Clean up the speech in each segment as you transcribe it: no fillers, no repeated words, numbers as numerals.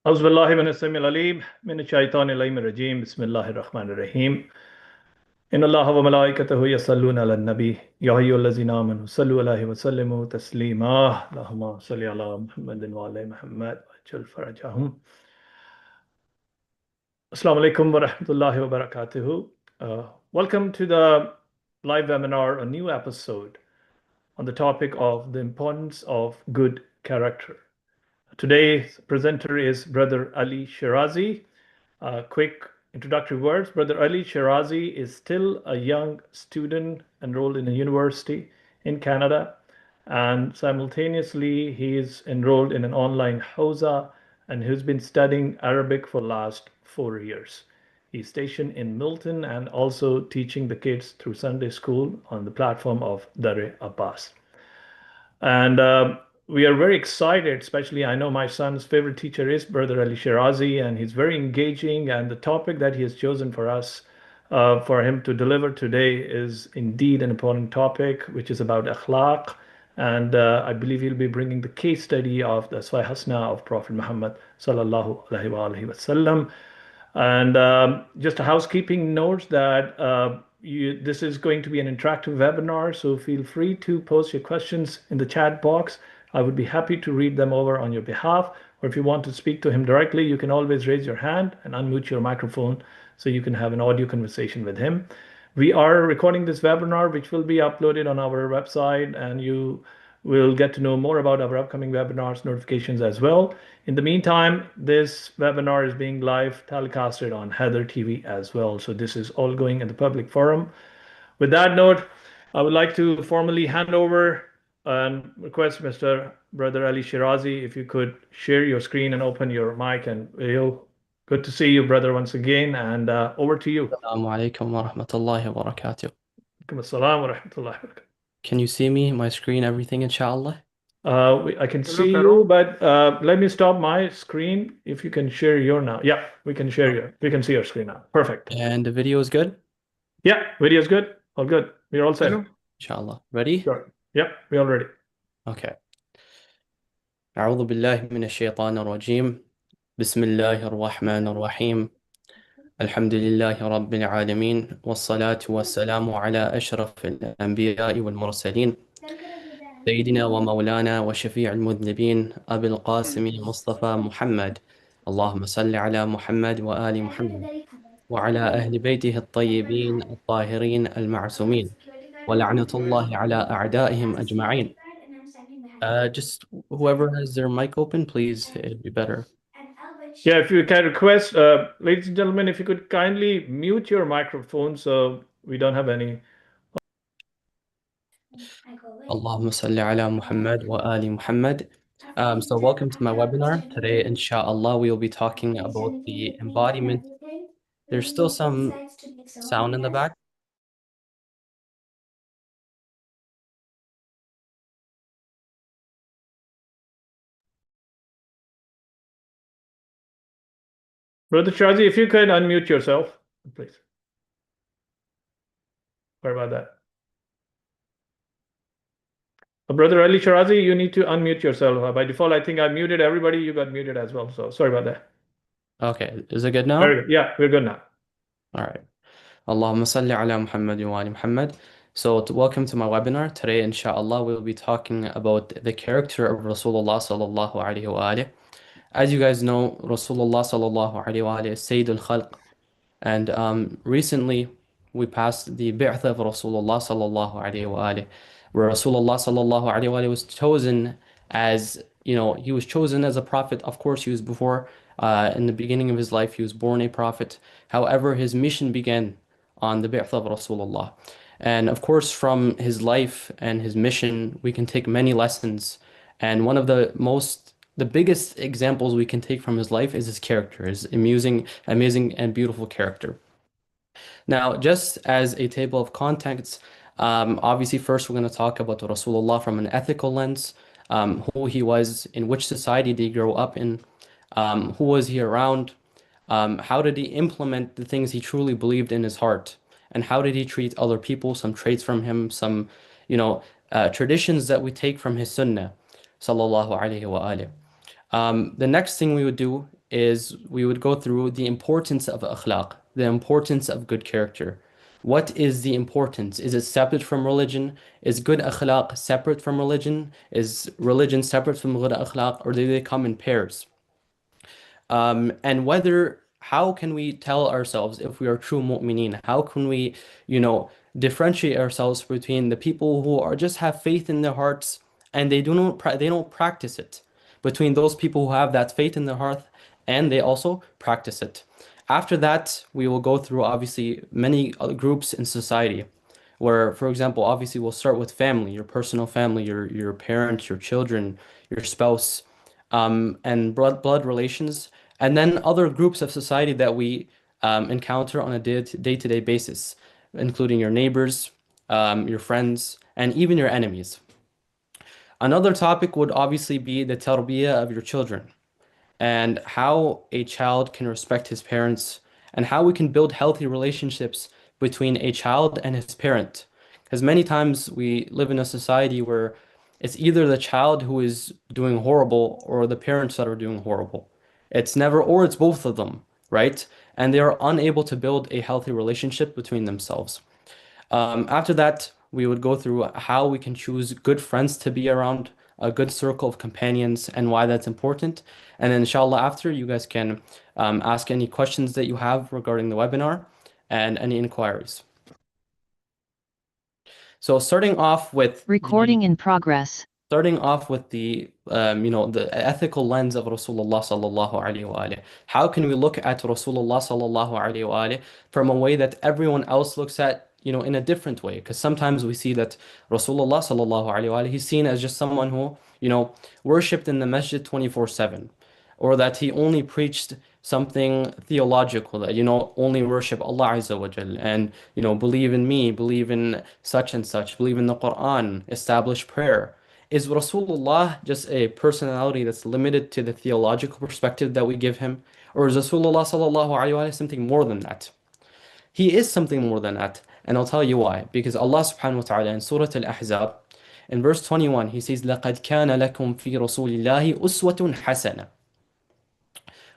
أعوذ بالله من السميع العليم من الشيطان اللعين الرجيم بسم الله الرحمن الرحيم إن الله وملائكته يصلون على النبي يا أيها الذين آمنوا صلوا عليه وسلموا تسليما اللهم صل على محمد وعلى محمد وعجل فرجهم. Assalamu alaikum wa rahmatullahi wa barakatuhu. Welcome to the live webinar, a new episode on the topic of the importance of good character. Today's presenter is Brother Ali Shirazi. Quick introductory words. Brother Ali Shirazi is still a young student enrolled in a university in Canada, and simultaneously he is enrolled in an online hawza, and he's been studying Arabic for the last 4 years. He's stationed in Milton and also teaching the kids through Sunday school on the platform of Dar Abbas. And we are very excited, especially I know my son's favorite teacher is Brother Ali Shirazi, and he's very engaging. And the topic that he has chosen for us, for him to deliver today, is indeed an important topic, which is about akhlaq. And I believe he'll be bringing the case study of the Aswa Hasna of Prophet Muhammad sallallahu alaihi wasallam. And just a housekeeping note that this is going to be an interactive webinar, so feel free to post your questions in the chat box. I would be happy to read them over on your behalf. Or if you want to speak to him directly, you can always raise your hand and unmute your microphone so you can have an audio conversation with him. We are recording this webinar, which will be uploaded on our website, and you will get to know more about our upcoming webinars notifications as well. In the meantime, this webinar is being live telecasted on Hyder TV as well. So this is all going in the public forum. With that note, I would like to formally hand over and request Mr. Brother Ali Shirazi, if you could share your screen and open your mic and video. Good to see you, brother, once again, and over to you. Assalamu alaikum wa rahmatullahi wa barakatuh. Assalam wa rahmatullahi wa barakatuh. Can you see me, my screen, everything, inshallah? I can see you, but let me stop my screen. If you can share your now. Yeah, we can share your. We can see your screen now. Perfect. And the video is good? Yeah, video is good. All good. We're all set. Inshallah. Ready? Sure. Yep, we're all ready. Okay. أعوذ بالله من الشيطان الرجيم. بسم الله الرحمن الرحيم. الحمد لله رب العالمين والصلاة والسلام على أشرف الأنبياء والمرسلين سيدنا ومولانا وشفيع المذنبين أبي القاسم مصطفى محمد اللهم صل على محمد وآل محمد وعلى أهل بيته الطيبين الطاهرين المعصومين ولعنة الله على أعدائهم أجمعين. Just whoever has their mic open, please, it'd be better. Yeah, if you can request, ladies and gentlemen, if you could kindly mute your microphone so we don't have any. Allahumma salli ala Muhammad wa ali Muhammad. So welcome to my webinar. Today, inshallah, we will be talking about the embodiment. There's still some sound in the back. Brother Shirazi, if you could unmute yourself, please. Sorry about that. Brother Ali Shirazi, you need to unmute yourself. By default, I think I muted everybody. You got muted as well. So sorry about that. Okay, is it good now? Very good. Yeah, we're good now. All right. Allahumma salli ala Muhammad wa ali Muhammad. So welcome to my webinar. Today, inshallah, we'll be talking about the character of Rasulullah sallallahu alaihi wa alihi. As you guys know, Rasulullah sallallahu alaihi wa alihi is Sayyidul Khalq. And recently, we passed the bi'th of Rasulullah sallallahu alaihi wa alihi, where Rasulullah sallallahu alaihi wa alihi was chosen as, he was chosen as a prophet. Of course, he was before, in the beginning of his life, he was born a prophet. However, his mission began on the bi'th of Rasulullah. And of course, from his life and his mission, we can take many lessons. And one of the biggest examples we can take from his life is his character, his amazing and beautiful character. Now, just as a table of contents, obviously first we're going to talk about Rasulullah from an ethical lens, who he was, in which society did he grow up in, who was he around, how did he implement the things he truly believed in his heart, and how did he treat other people, some traits from him, some traditions that we take from his sunnah, sallallahu alaihi wa alihi. The next thing we would do is we would go through the importance of akhlaq, the importance of good character. What is the importance? Is it separate from religion? Is good akhlaq separate from religion? Is religion separate from good akhlaq, or do they come in pairs? And how can we tell ourselves if we are true mu'mineen? How can we, differentiate ourselves between the people who are just have faith in their hearts and they don't practice it, between those people who have that faith in their heart and they also practice it. After that, we will go through obviously many other groups in society where, for example, obviously we'll start with family, your personal family, your parents, your children, your spouse, and blood relations, and then other groups of society that we encounter on a day-to-day basis, including your neighbors, your friends, and even your enemies. Another topic would obviously be the tarbiyah of your children and how a child can respect his parents and how we can build healthy relationships between a child and his parent. Because many times we live in a society where it's either the child who is doing horrible or the parents that are doing horrible. It's never, or it's both of them, right? And they are unable to build a healthy relationship between themselves. After that, we would go through how we can choose good friends to be around, a good circle of companions, and why that's important. And then inshallah, after, you guys can ask any questions that you have regarding the webinar and any inquiries. So starting off with recording in progress. Starting off with the the ethical lens of Rasulullah sallallahu alaihi wasallam. How can we look at Rasulullah sallallahu alaihi wasallam from a way that everyone else looks at, in a different way? Because sometimes we see that Rasulullah sallallahu alaihi wasallam, he's seen as just someone who, worshipped in the masjid 24/7, or that he only preached something theological, that, only worship Allah Azza wa Jal, and, believe in me, believe in such and such, believe in the Quran, establish prayer. Is Rasulullah just a personality that's limited to the theological perspective that we give him? Or is Rasulullah sallallahu alaihi wasallam something more than that? He is something more than that, and I'll tell you why. Because Allah subhanahu wa ta'ala in Surah Al-Ahzab, in verse 21, He says, لَقَدْ كَانَ لَكُمْ فِي رَسُولِ اللَّهِ أُسْوَةٌ حَسَنَةٌ.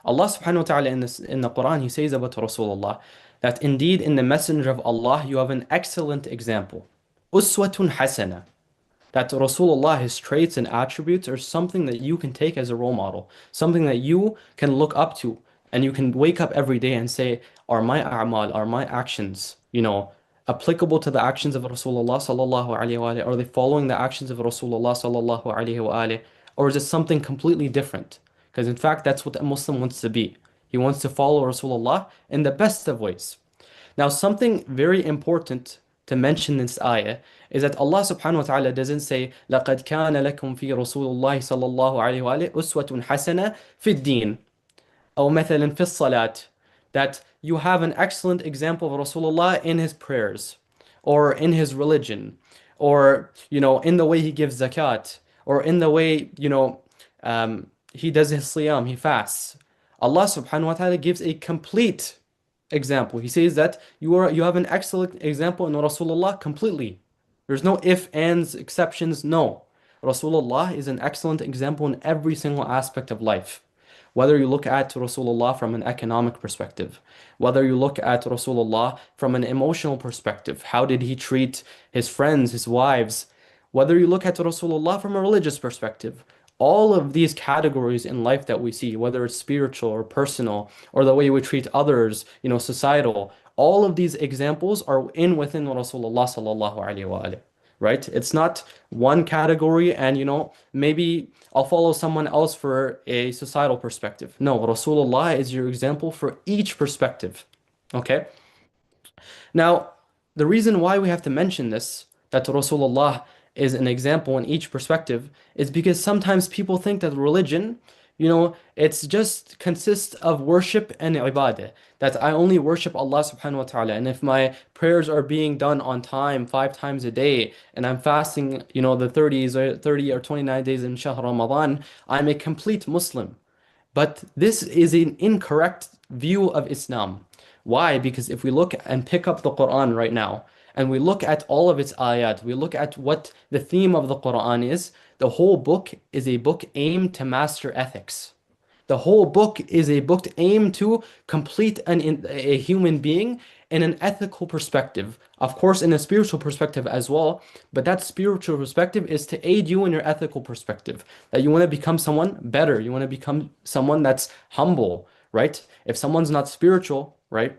Allah subhanahu wa ta'ala in the Quran, He says about Rasulullah, that indeed in the Messenger of Allah, you have an excellent example. أُسْوَةٌ حَسَنَةٌ. That Rasulullah, his traits and attributes are something that you can take as a role model, something that you can look up to, and you can wake up every day and say, are my a'mal, are my actions, applicable to the actions of Rasulullah sallallahu alaihi wa alihi? Are they following the actions of Rasulullah sallallahu alaihi wa alihi? Or is it something completely different? Because in fact, that's what a Muslim wants to be. He wants to follow Rasulullah in the best of ways. Now, something very important to mention in this ayah is that Allah subhanahu wa ta'ala doesn't say لَقَدْ كَانَ لَكُمْ فِي رَسُولِ اللَّهِ صَلَّى اللَّهُ عَلَيْهِ وَآلِهِ أُسْوَةٌ حَسَنَةٌ فِي الدِّينِ أو مثلا في الصلاة, that you have an excellent example of Rasulullah in his prayers, or in his religion, or in the way he gives zakat, or in the way he does his siyam, he fasts. Allah subhanahu wa ta'ala gives a complete example. He says that you have an excellent example in Rasulullah completely. There's no if, ands, exceptions. No. Rasulullah is an excellent example in every single aspect of life. Whether you look at Rasulullah from an economic perspective, whether you look at Rasulullah from an emotional perspective, how did he treat his friends, his wives, whether you look at Rasulullah from a religious perspective, all of these categories in life that we see, whether it's spiritual or personal, or the way we treat others, societal, all of these examples are within Rasulullah sallallahu alaihi wa alihi, right? It's not one category and, maybe I'll follow someone else for a societal perspective. No, Rasulullah is your example for each perspective, okay? Now, the reason why we have to mention this, that Rasulullah is an example in each perspective, is because sometimes people think that religion, it's just consists of worship and ibadah, that I only worship Allah subhanahu wa ta'ala, and if my prayers are being done on time 5 times a day, and I'm fasting, the 30 or 29 days in Shahr Ramadan, I'm a complete Muslim. But this is an incorrect view of Islam. Why? Because if we look and pick up the Quran right now, and we look at all of its ayat, we look at what the theme of the Quran is, the whole book is a book aimed to master ethics. The whole book is a book aimed to complete a human being in an ethical perspective. Of course, in a spiritual perspective as well, but that spiritual perspective is to aid you in your ethical perspective. That you want to become someone better. You want to become someone that's humble, right? If someone's not spiritual, right?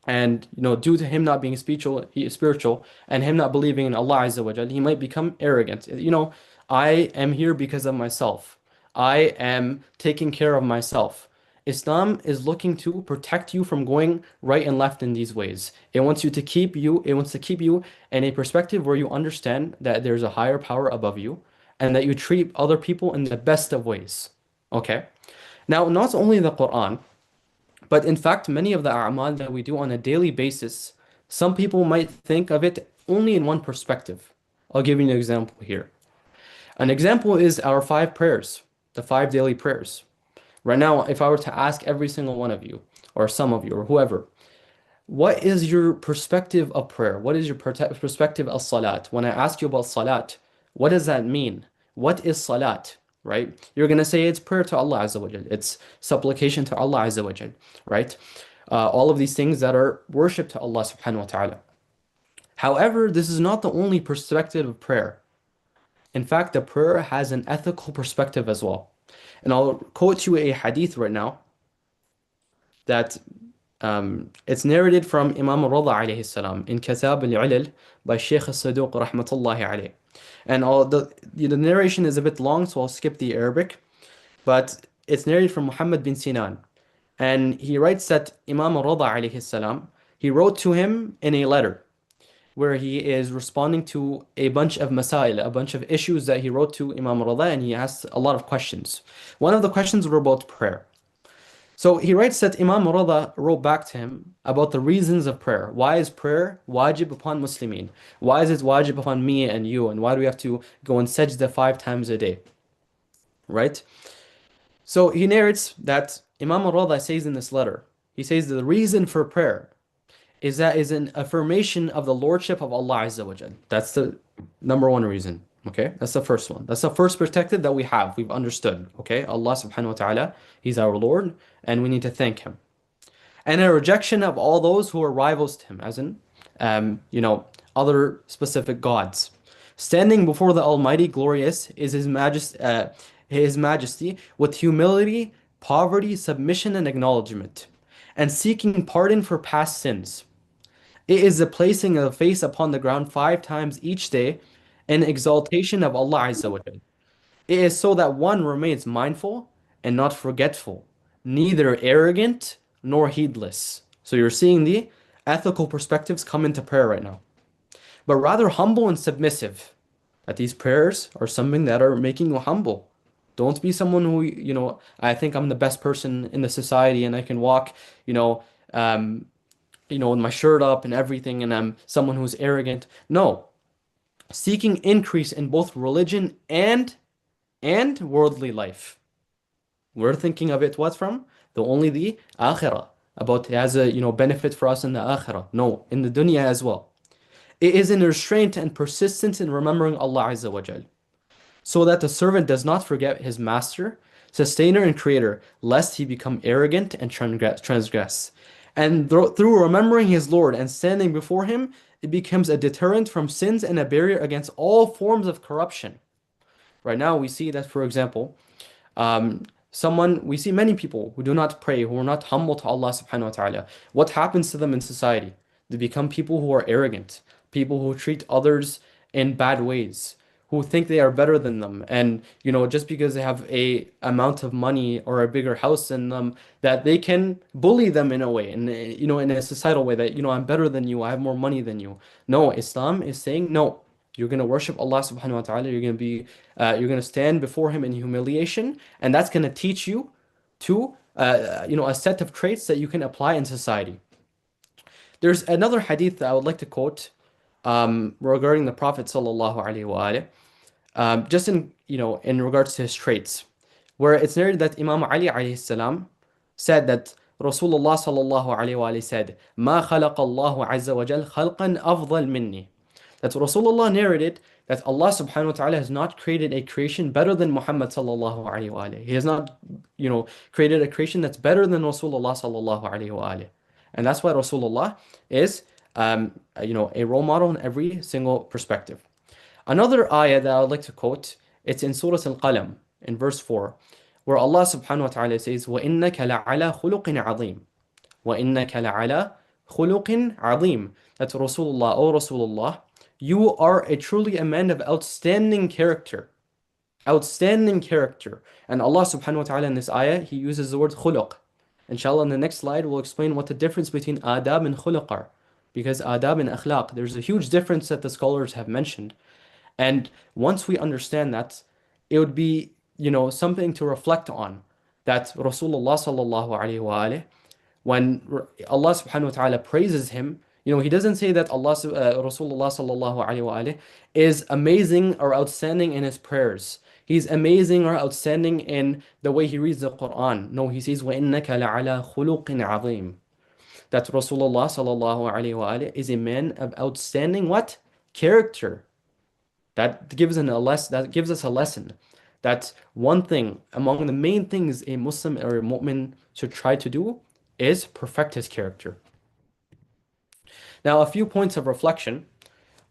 And due to him not being spiritual, and him not believing in Allah Azza wa Jal, he might become arrogant. I am here because of myself. I am taking care of myself. Islam is looking to protect you from going right and left in these ways. It wants to keep you in a perspective where you understand that there's a higher power above you and that you treat other people in the best of ways. Okay? Now, not only the Quran, but in fact, many of the a'mal that we do on a daily basis, some people might think of it only in one perspective. I'll give you an example here. An example is our 5 prayers, the 5 daily prayers. Right now, if I were to ask every single one of you, or some of you, or whoever, what is your perspective of prayer? What is your perspective of salat? When I ask you about salat, what does that mean? What is salat? Right? You're going to say it's prayer to Allah Azza wa Jal. It's supplication to Allah Azza wa Jal. Right? All of these things that are worship to Allah subhanahu wa ta'ala. However, this is not the only perspective of prayer. In fact, the prayer has an ethical perspective as well. And I'll quote you a hadith right now that it's narrated from Imam Rada alayhi salam in Kitab al-Ilal by Shaykh al-Saduq rahmatullahi alayh. And the narration is a bit long, so I'll skip the Arabic. But it's narrated from Muhammad bin Sinan. And he writes that Imam Rada alayhi salam, he wrote to him in a letter where he is responding to a bunch of masail, a bunch of issues that he wrote to Imam Rada, and he asked a lot of questions. One of the questions were about prayer. So he writes that Imam Rada wrote back to him about the reasons of prayer. Why is prayer wajib upon Muslimin? Why is it wajib upon me and you? And why do we have to go and sajda 5 times a day? Right? So he narrates that Imam Rada says in this letter, he says that the reason for prayer is an affirmation of the lordship of Allah Azza wa Jal. That's the number one reason. Okay, that's the first one. That's the first perspective that we've understood. Okay, Allah subhanahu wa ta'ala, He's our Lord, and we need to thank Him. And a rejection of all those who are rivals to Him, as in, other specific gods. Standing before the Almighty Glorious is His Majesty with humility, poverty, submission, and acknowledgement, and seeking pardon for past sins. It is the placing of the face upon the ground 5 times each day, an exaltation of Allah Azza wa Jal. It is so that one remains mindful and not forgetful, neither arrogant nor heedless. So you're seeing the ethical perspectives come into prayer right now. But rather humble and submissive. That these prayers are something that are making you humble. Don't be someone who, I think I'm the best person in the society and I can walk, with my shirt up and everything, and I'm someone who's arrogant. No. Seeking increase in both religion and worldly life. We're thinking of it what from? The akhirah. About it has a benefit for us in the akhirah. No, in the dunya as well. It is in restraint and persistence in remembering Allah Azza wa Jal, so that the servant does not forget his master, sustainer and creator, lest he become arrogant and transgress. And through remembering his Lord and standing before him, it becomes a deterrent from sins and a barrier against all forms of corruption. Right now, we see that, for example, we see many people who do not pray, who are not humble to Allah subhanahu wa ta'ala. What happens to them in society? They become people who are arrogant, people who treat others in bad ways, who think they are better than them, and just because they have a amount of money or a bigger house than them, that they can bully them in a way, and in a societal way, that I'm better than you, I have more money than you. No, Islam is saying no. You're going to worship Allah subhanahu wa ta'ala. You're going to stand before Him in humiliation, and that's going to teach you to a set of traits that you can apply in society. There's another hadith that I would like to quote regarding the Prophet sallallahu alaihi wasallam. Just in regards to his traits, where it's narrated that Imam Ali alayhi salam said that Rasulullah sallallahu alayhi wa said, "Ma khalaqa Allahu azza wa jal khalqan afdal minni." That Rasulullah narrated that Allah subhanahu wa ta'ala has not created a creation better than Muhammad sallallahu alayhi wa. He has not created a creation that's better than Rasulullah sallallahu alaihi wasallam. And that's why Rasulullah is a role model in every single perspective. Another ayah that I would like to quote, it's in Surah Al-Qalam, in verse 4, where Allah subhanahu wa ta'ala says, وَإِنَّكَ لَعَلَى خُلُقٍ عَظِيمٍ وَإِنَّكَ لَعَلَى خُلُقٍ عَظِيمٍ. That's Rasulullah, O Rasulullah, you are truly a man of outstanding character. Outstanding character. And Allah subhanahu wa ta'ala in this ayah, He uses the word khuluq. Inshallah, in the next slide, we'll explain what the difference between adab and khuluq are. Because adab and akhlaq, there's a huge difference that the scholars have mentioned. And once we understand that, it would be, something to reflect on. That Rasulullah sallallahu alaihi wasallam, when Allah subhanahu wa ta'ala praises him, he doesn't say that Rasulullah sallallahu alaihi wasallam is amazing or outstanding in his prayers. He's amazing or outstanding in the way he reads the Quran. No, he says, وَإِنَّكَ لَعَلَى خُلُقٍ عَظِيمٍ. That Rasulullah sallallahu alaihi wasallam is a man of outstanding what? Character. That gives us a lesson. That one thing, among the main things a Muslim or a mu'min should try to do is perfect his character. Now, a few points of reflection.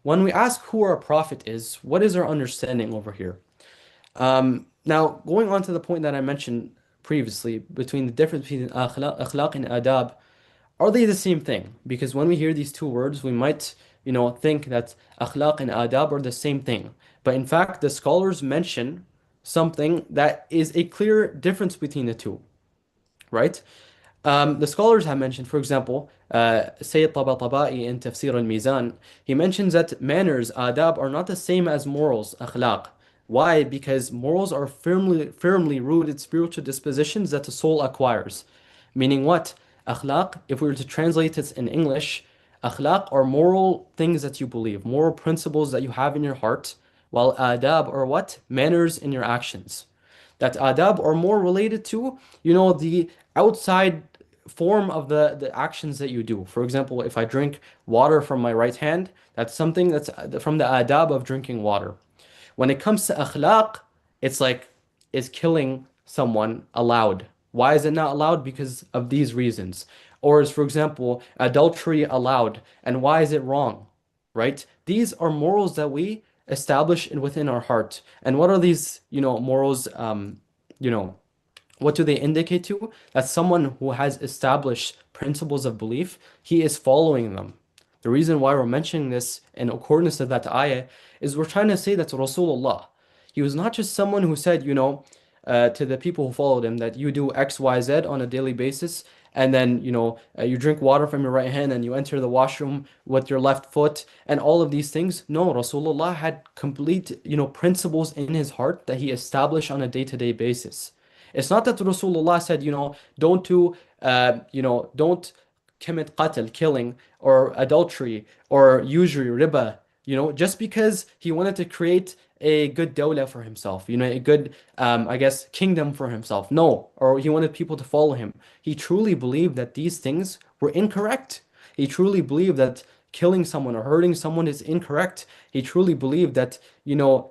When we ask who our prophet is, what is our understanding over here? Now, going on to the point that I mentioned previously, between the difference between akhlaq and adab, are they the same thing? Because when we hear these two words, we might, think that akhlaq and adab are the same thing. But in fact, the scholars mention something that is a clear difference between the two, right? The scholars have mentioned, for example, Sayyid Tabatabai in Tafsir al-Mizan, he mentions that manners, adab, are not the same as morals, akhlaq. Why? Because morals are firmly rooted spiritual dispositions that the soul acquires. Meaning what? Akhlaq, if we were to translate it in English, akhlaq are moral things that you believe, moral principles that you have in your heart, while adab are what? Manners in your actions. That adab are more related to, the outside form of the actions that you do. For example, if I drink water from my right hand, that's something that's from the adab of drinking water. When it comes to akhlaq, it's like, is killing someone allowed? Why is it not allowed? Because of these reasons. Or is, for example, adultery allowed? And why is it wrong? Right? These are morals that we establish within our heart. And what are these, morals, what do they indicate to? That someone who has established principles of belief, he is following them. The reason why we're mentioning this in accordance to that ayah is we're trying to say that Rasulullah, he was not just someone who said, to the people who followed him that you do X, Y, Z on a daily basis, and then, you drink water from your right hand and you enter the washroom with your left foot and all of these things. No, Rasulullah had complete, principles in his heart that he established on a day-to-day basis. It's not that Rasulullah said, don't don't commit qatl, killing, or adultery, or usury, riba, just because he wanted to create a good dawla for himself, a good, kingdom for himself. No, or he wanted people to follow him. He truly believed that these things were incorrect. He truly believed that killing someone or hurting someone is incorrect. He truly believed that,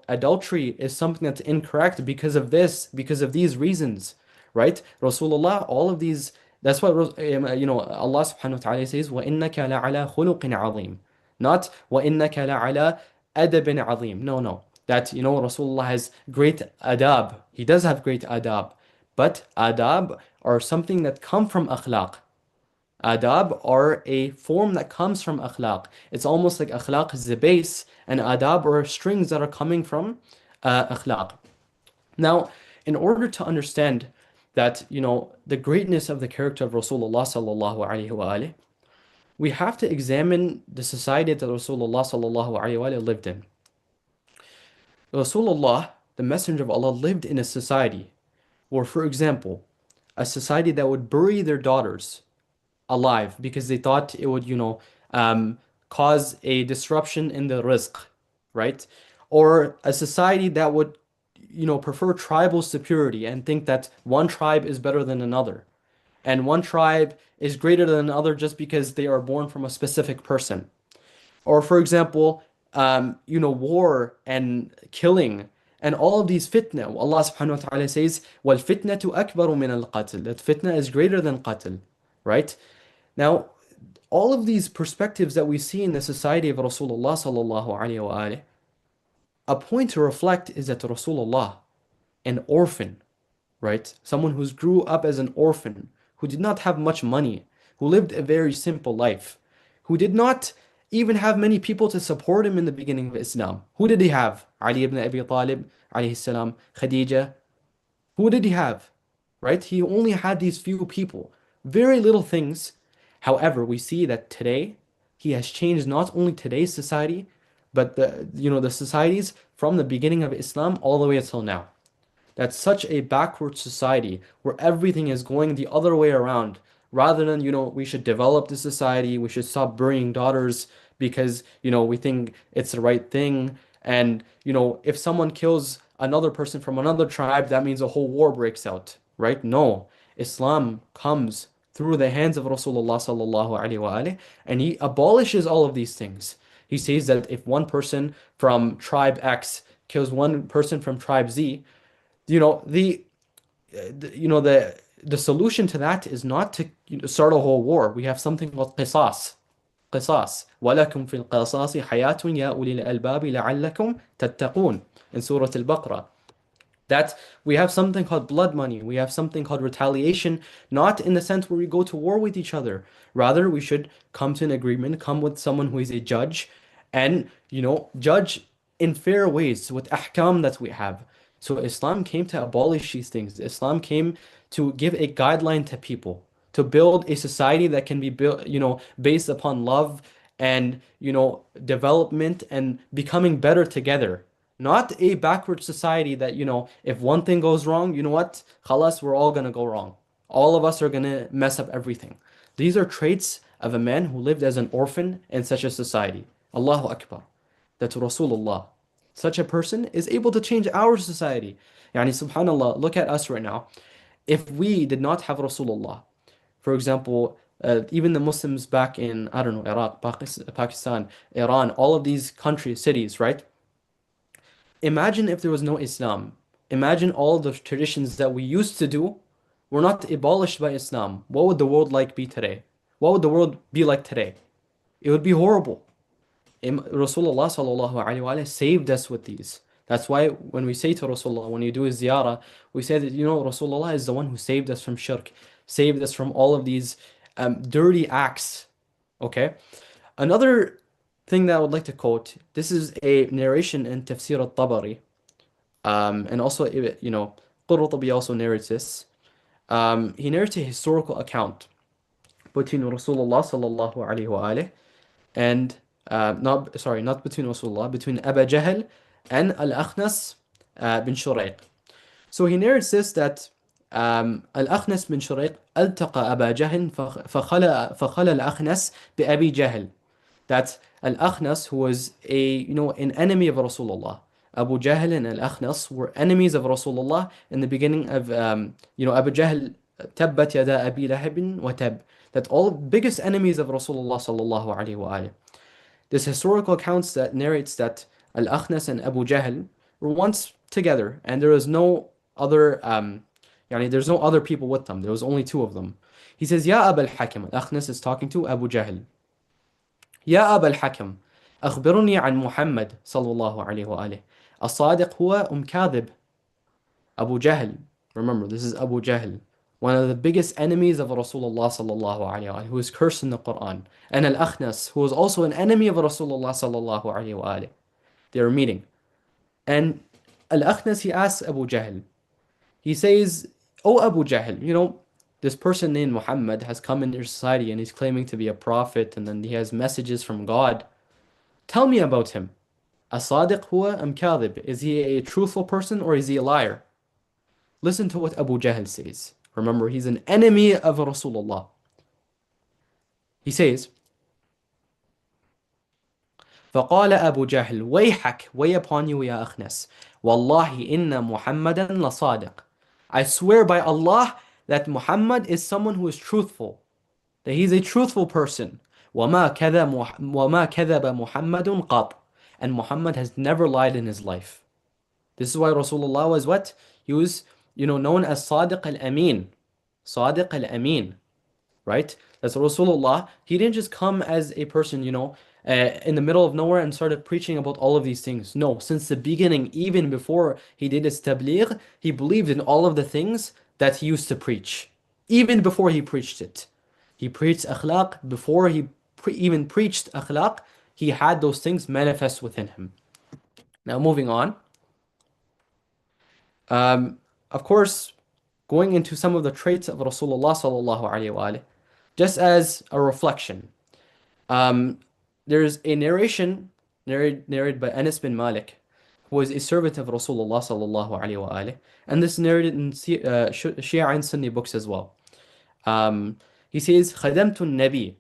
adultery is something that's incorrect because of this, because of these reasons, right? Rasulullah, all of these, that's why, Allah subhanahu wa ta'ala says, وَإِنَّكَ لَعَلَى خُلُقٍ عَظِيمٍ. Not, وَإِنَّكَ لَعَلَى أَدَبٍ عَظِيمٍ. No. That, Rasulullah has great adab. He does have great adab. But adab are something that come from akhlaq. Adab are a form that comes from akhlaq. It's almost like akhlaq is the base, and adab are strings that are coming from akhlaq. Now, in order to understand that, the greatness of the character of Rasulullah sallallahu alaihi wasallam, we have to examine the society that Rasulullah sallallahu alaihi wasallam lived in. Rasulullah, the Messenger of Allah, lived in a society where, for example, a society that would bury their daughters alive because they thought it would, cause a disruption in the rizq, right? Or a society that would, prefer tribal superiority and think that one tribe is better than another. And one tribe is greater than another just because they are born from a specific person. Or, for example, war and killing And all of these fitna, Allah subhanahu wa ta'ala says, وَالْفِتْنَةُ أَكْبَرُ مِنَ الْقَتْلِ. That fitna is greater than qatl, right? Now, all of these perspectives that we see in the society of Rasulullah sallallahu alayhi wa alihi, a point to reflect is that Rasulullah, an orphan, right? Someone who grew up as an orphan, who did not have much money, who lived a very simple life, who did not even have many people to support him in the beginning of Islam. Who did he have? Ali ibn Abi Talib, alayhi salam, Khadija. Who did he have? Right? He only had these few people. Very little things. However, we see that today, he has changed not only today's society, but the societies from the beginning of Islam all the way until now. That's such a backward society where everything is going the other way around. Rather than, we should develop the society, we should stop burying daughters because, we think it's the right thing. And, if someone kills another person from another tribe, that means a whole war breaks out, right? No. Islam comes through the hands of Rasulullah sallallahu alaihi wasallam, and he abolishes all of these things. He says that if one person from tribe X kills one person from tribe Z, the solution to that is not to start a whole war. We have something called qisas. قصاص ولكم في القصاص حياة يا أولي الألباب لعلكم تتقون in Surah Al-Baqarah. That we have something called blood money. We have something called retaliation, not in the sense where we go to war with each other. Rather, we should come to an agreement, come with someone who is a judge, and judge in fair ways with ahkam that we have. So Islam came to abolish these things. Islam came to give a guideline to people, to build a society that can be built, based upon love and, development and becoming better together. Not a backward society that, if one thing goes wrong, you know what? Khalas, we're all going to go wrong. All of us are going to mess up everything. These are traits of a man who lived as an orphan in such a society. Allahu Akbar. That's Rasulullah. Such a person is able to change our society. Yani, subhanallah, look at us right now. If we did not have Rasulullah, for example, even the Muslims back in, I don't know, Iraq, Pakistan, Iran, all of these countries, cities, right? Imagine if there was no Islam. Imagine all the traditions that we used to do were not abolished by Islam. What would the world be today? What would the world be like today? It would be horrible. Rasulullah sallallahu alaihi wasallam saved us with these. That's why when we say to Rasulullah, when you do a ziyarah, we say that, Rasulullah is the one who saved us from shirk, saved us from all of these dirty acts. Okay? Another thing that I would like to quote, this is a narration in Tafsir al-Tabari, and also, Qurtubi also narrates this. He narrates a historical account between Rasulullah sallallahu alaihi wasallam and not between Rasulullah, between Abu Jahl and Al-Akhnas bin Shurayq. So he narrates this that Al-Akhnas bin Shurayq التقى أبا جهل فخلى الأخنس بأبي جهل. That Al-Akhnas, who was an enemy of Rasulullah. Abu Jahl and Al-Akhnas were enemies of Rasulullah in the beginning of, Abu Jahl, تبت يدا أبي لهب وتب. That all biggest enemies of Rasulullah sallallahu alaihi wasallam. This historical accounts that narrates that Al-Akhnas and Abu Jahl were once together, and there was no other, there's no other people with them. There was only two of them. He says, Ya Abu al-Hakim. Al-Akhnas is talking to Abu Jahl. يا أبا الحكم أخبرني عن محمد صلى الله عليه وآله الصادق هو كاذب. Abu Jahl, remember this is Abu Jahl, one of the biggest enemies of Rasulullah sallallahu alaihi wasallam, who is cursed in the Quran, and Al-Akhnas, who was also an enemy of Rasulullah sallallahu alaihi wasallam. They were meeting, and Al-Akhnas, he asks Abu Jahl, he says, "Oh Abu Jahl, this person named Muhammad has come in your society and he's claiming to be a prophet and then he has messages from God. Tell me about him. As-sadiq huwa am kadhib? Is he a truthful person or is he a liar?" Listen to what Abu Jahl says. Remember, he's an enemy of Rasulullah. He says, فقال أبو جهل ويحك, way upon you يا أخنس والله إن محمدا لصادق. I swear by Allah that Muhammad is someone who is truthful, that he's a truthful person. وَمَا كَذَبَ مُحَمَّدٌ قَطْ. And Muhammad has never lied in his life. This is why Rasulullah was what? He was, known as Sadiq al-Amin. Sadiq al-Amin, right? That's Rasulullah. He didn't just come as a person, in the middle of nowhere and started preaching about all of these things. No, since the beginning, even before he did his tabligh, he believed in all of the things that he used to preach. Even before he preached it. He preached akhlaq before he even preached akhlaq. He had those things manifest within him. Now moving on. Of course, going into some of the traits of Rasulullah sallallahu alaihi wa just as a reflection. There's a narration narrated by Anas bin Malik, who was a servant of Rasulullah sallallahu alaihi wa and this is narrated in Shia and Sunni books as well. He says, خدمت النبي,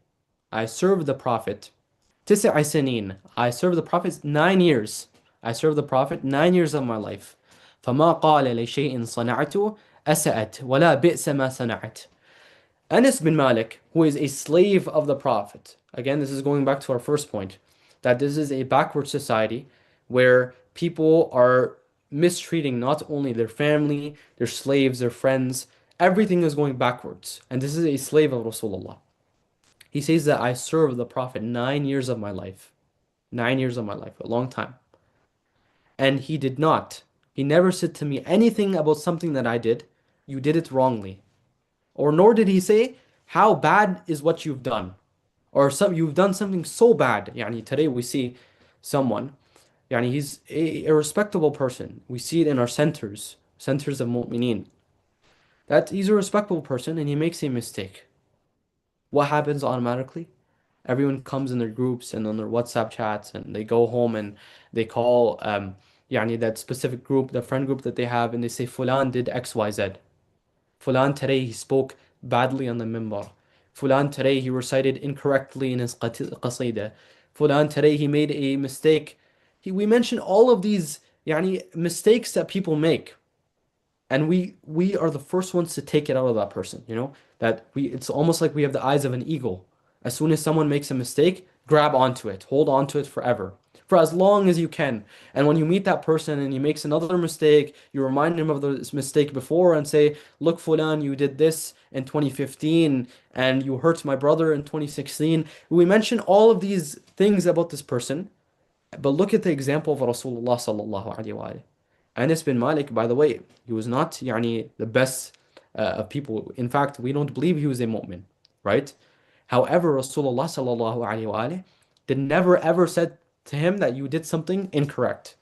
I served the Prophet. تسع سنين, I served the Prophet 9 years. I served the Prophet 9 years of my life. فما قال لشيء صنعته أسأت ولا بئس ما صنعت. Anas bin Malik, who is a slave of the Prophet. Again, this is going back to our first point, that this is a backward society where people are mistreating not only their family, their slaves, their friends. Everything is going backwards. And this is a slave of Rasulullah. He says that I served the Prophet 9 years of my life. 9 years of my life, a long time. And he never said to me anything about something that I did. You did it wrongly. Or nor did he say, how bad is what you've done? Or you've done something so bad. Today we see someone, he's a respectable person. We see it in our centers of mu'mineen. That he's a respectable person and he makes a mistake. What happens automatically? Everyone comes in their groups and on their WhatsApp chats and they go home and they call that specific group, the friend group that they have, and they say, Fulan did XYZ. Fulan today he spoke badly on the minbar. Fulan today he recited incorrectly in his qasida. Fulan today he made a mistake. We mention all of these mistakes that people make. And we are the first ones to take it out of that person, it's almost like we have the eyes of an eagle. As soon as someone makes a mistake, grab onto it, hold onto it forever, for as long as you can. And when you meet that person and he makes another mistake, you remind him of this mistake before and say, look, Fulan, you did this in 2015 and you hurt my brother in 2016. We mention all of these things about this person, but look at the example of Rasulullah sallallahu alaihi wa sallam. Anas bin Malik, by the way, he was not the best of people. In fact, we don't believe he was a mu'min, right? However, Rasulullah sallallahu alaihi wa sallam did never ever said to him that you did something incorrect.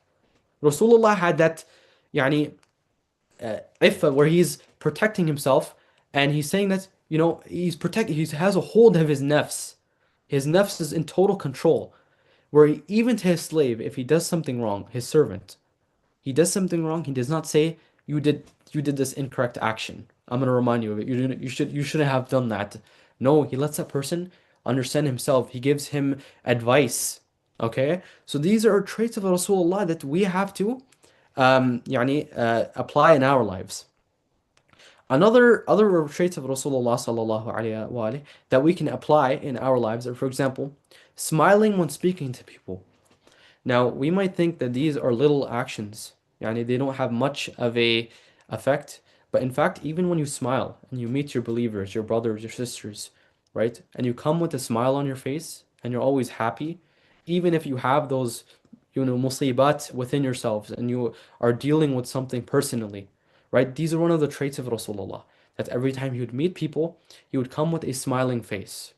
Rasulullah had that iffa where he's protecting himself and he's saying that he has a hold of his nafs. His nafs is in total control, where even to his slave, if he does something wrong, his servant, he does something wrong, he does not say, you did this incorrect action, I'm going to remind you of it, you shouldn't have done that. No, he lets that person understand himself. He gives him advice. Okay, so these are traits of Rasulullah that we have to apply in our lives. Other traits of Rasulullah sallallahu alaihi wa sallam that we can apply in our lives are, for example, smiling when speaking to people. Now, we might think that these are little actions, they don't have much of a effect, but in fact, even when you smile and you meet your believers, your brothers, your sisters, right, and you come with a smile on your face and you're always happy, even if you have those, musibat within yourselves and you are dealing with something personally, right? These are one of the traits of Rasulullah, that every time he would meet people, he would come with a smiling face.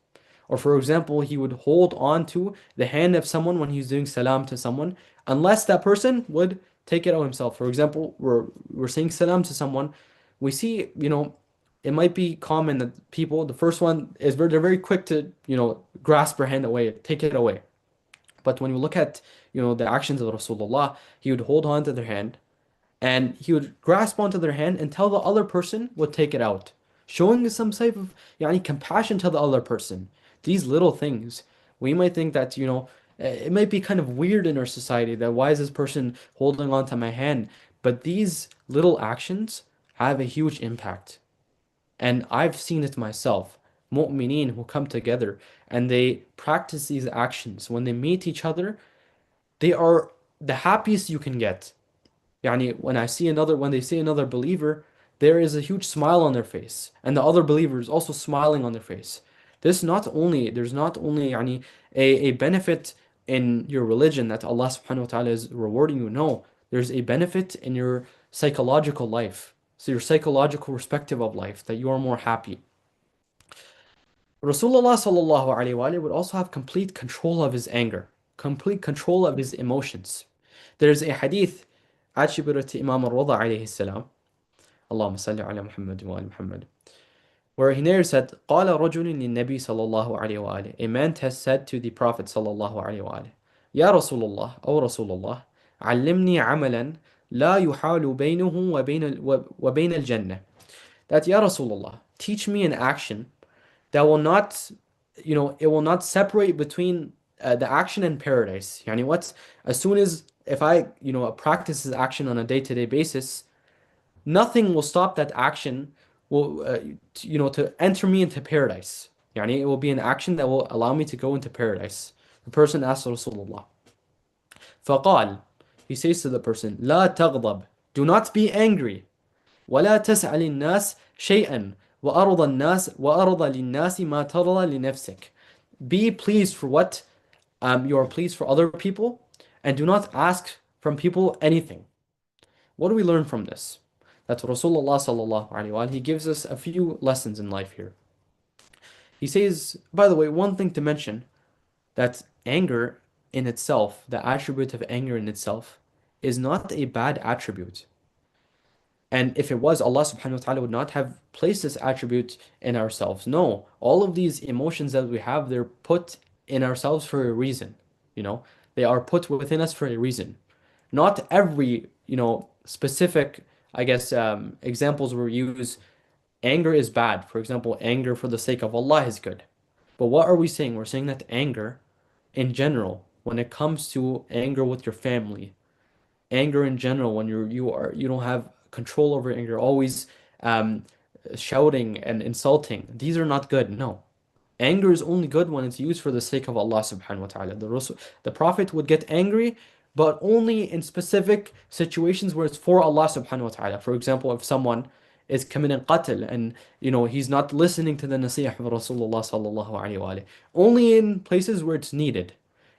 Or for example, he would hold on to the hand of someone when he's doing salam to someone, unless that person would take it out himself. For example, we're saying salam to someone, we see, it might be common that people, the first one is they're very quick to, grasp her hand away, take it away. But when you look at, the actions of Rasulullah, he would hold on to their hand and he would grasp onto their hand until the other person would take it out, showing some type of compassion to the other person. These little things, we might think that, it might be kind of weird in our society that why is this person holding on to my hand? But these little actions have a huge impact. And I've seen it myself. Mu'mineen who come together and they practice these actions. When they meet each other, they are the happiest you can get. يعني when they see another believer, there is a huge smile on their face, and the other believer is also smiling on their face. There's not only يعني a benefit in your religion that Allah subhanahu wa ta'ala is rewarding you. No, there's a benefit in your psychological life. So your psychological perspective of life, that you are more happy. Rasulullah sallallahu alaihi wasallam would also have complete control of his anger, complete control of his emotions. There's a hadith attributed to Imam al-Rida alayhi salam, Allahumma salli ala Muhammad wa ala Muhammad, where he narrates that قال رجل للنبي صلى الله عليه وآله, a man has said to the Prophet صلى الله عليه وآله, يا رسول الله أو رسول الله علمني عملا لا يحال بينه وبين الجنة, that Ya Rasulullah, teach me an action that will not, it will not separate between the action and paradise. Yani what's, as soon as, if I, practice this action on a day-to-day basis, nothing will stop that action will, to enter me into paradise. Yani it will be an action that will allow me to go into paradise. The person asks Rasulullah. فقال, he says to the person, لا تغضب, do not be angry. ولا تسأل الناس شيئا وأرض للناس ما ترضى لنفسك. Be pleased for what you are pleased for other people, and do not ask from people anything. What do we learn from this? That Rasulullah sallallahu alaihi wasallam, he gives us a few lessons in life here. He says, by the way, one thing to mention, that anger in itself, the attribute of anger in itself, is not a bad attribute. And if it was, Allah subhanahu wa ta'ala would not have placed this attribute in ourselves. No, all of these emotions that we have, they're put in ourselves for a reason. They are put within us for a reason. Not every, specific, I guess, examples we use, anger is bad. For example, anger for the sake of Allah is good. But what are we saying? We're saying that anger, in general, when it comes to anger with your family, anger in general, when you don't have control over anger, always shouting and insulting, these are not good. No. Anger is only good when it's used for the sake of Allah subhanahu wa ta'ala. The Prophet would get angry, but only in specific situations where it's for Allah subhanahu wa ta'ala. For example, if someone is committing qatl and he's not listening to the nasihah of Rasulullah sallallahu alayhi wa alayhi, only in places where it's needed.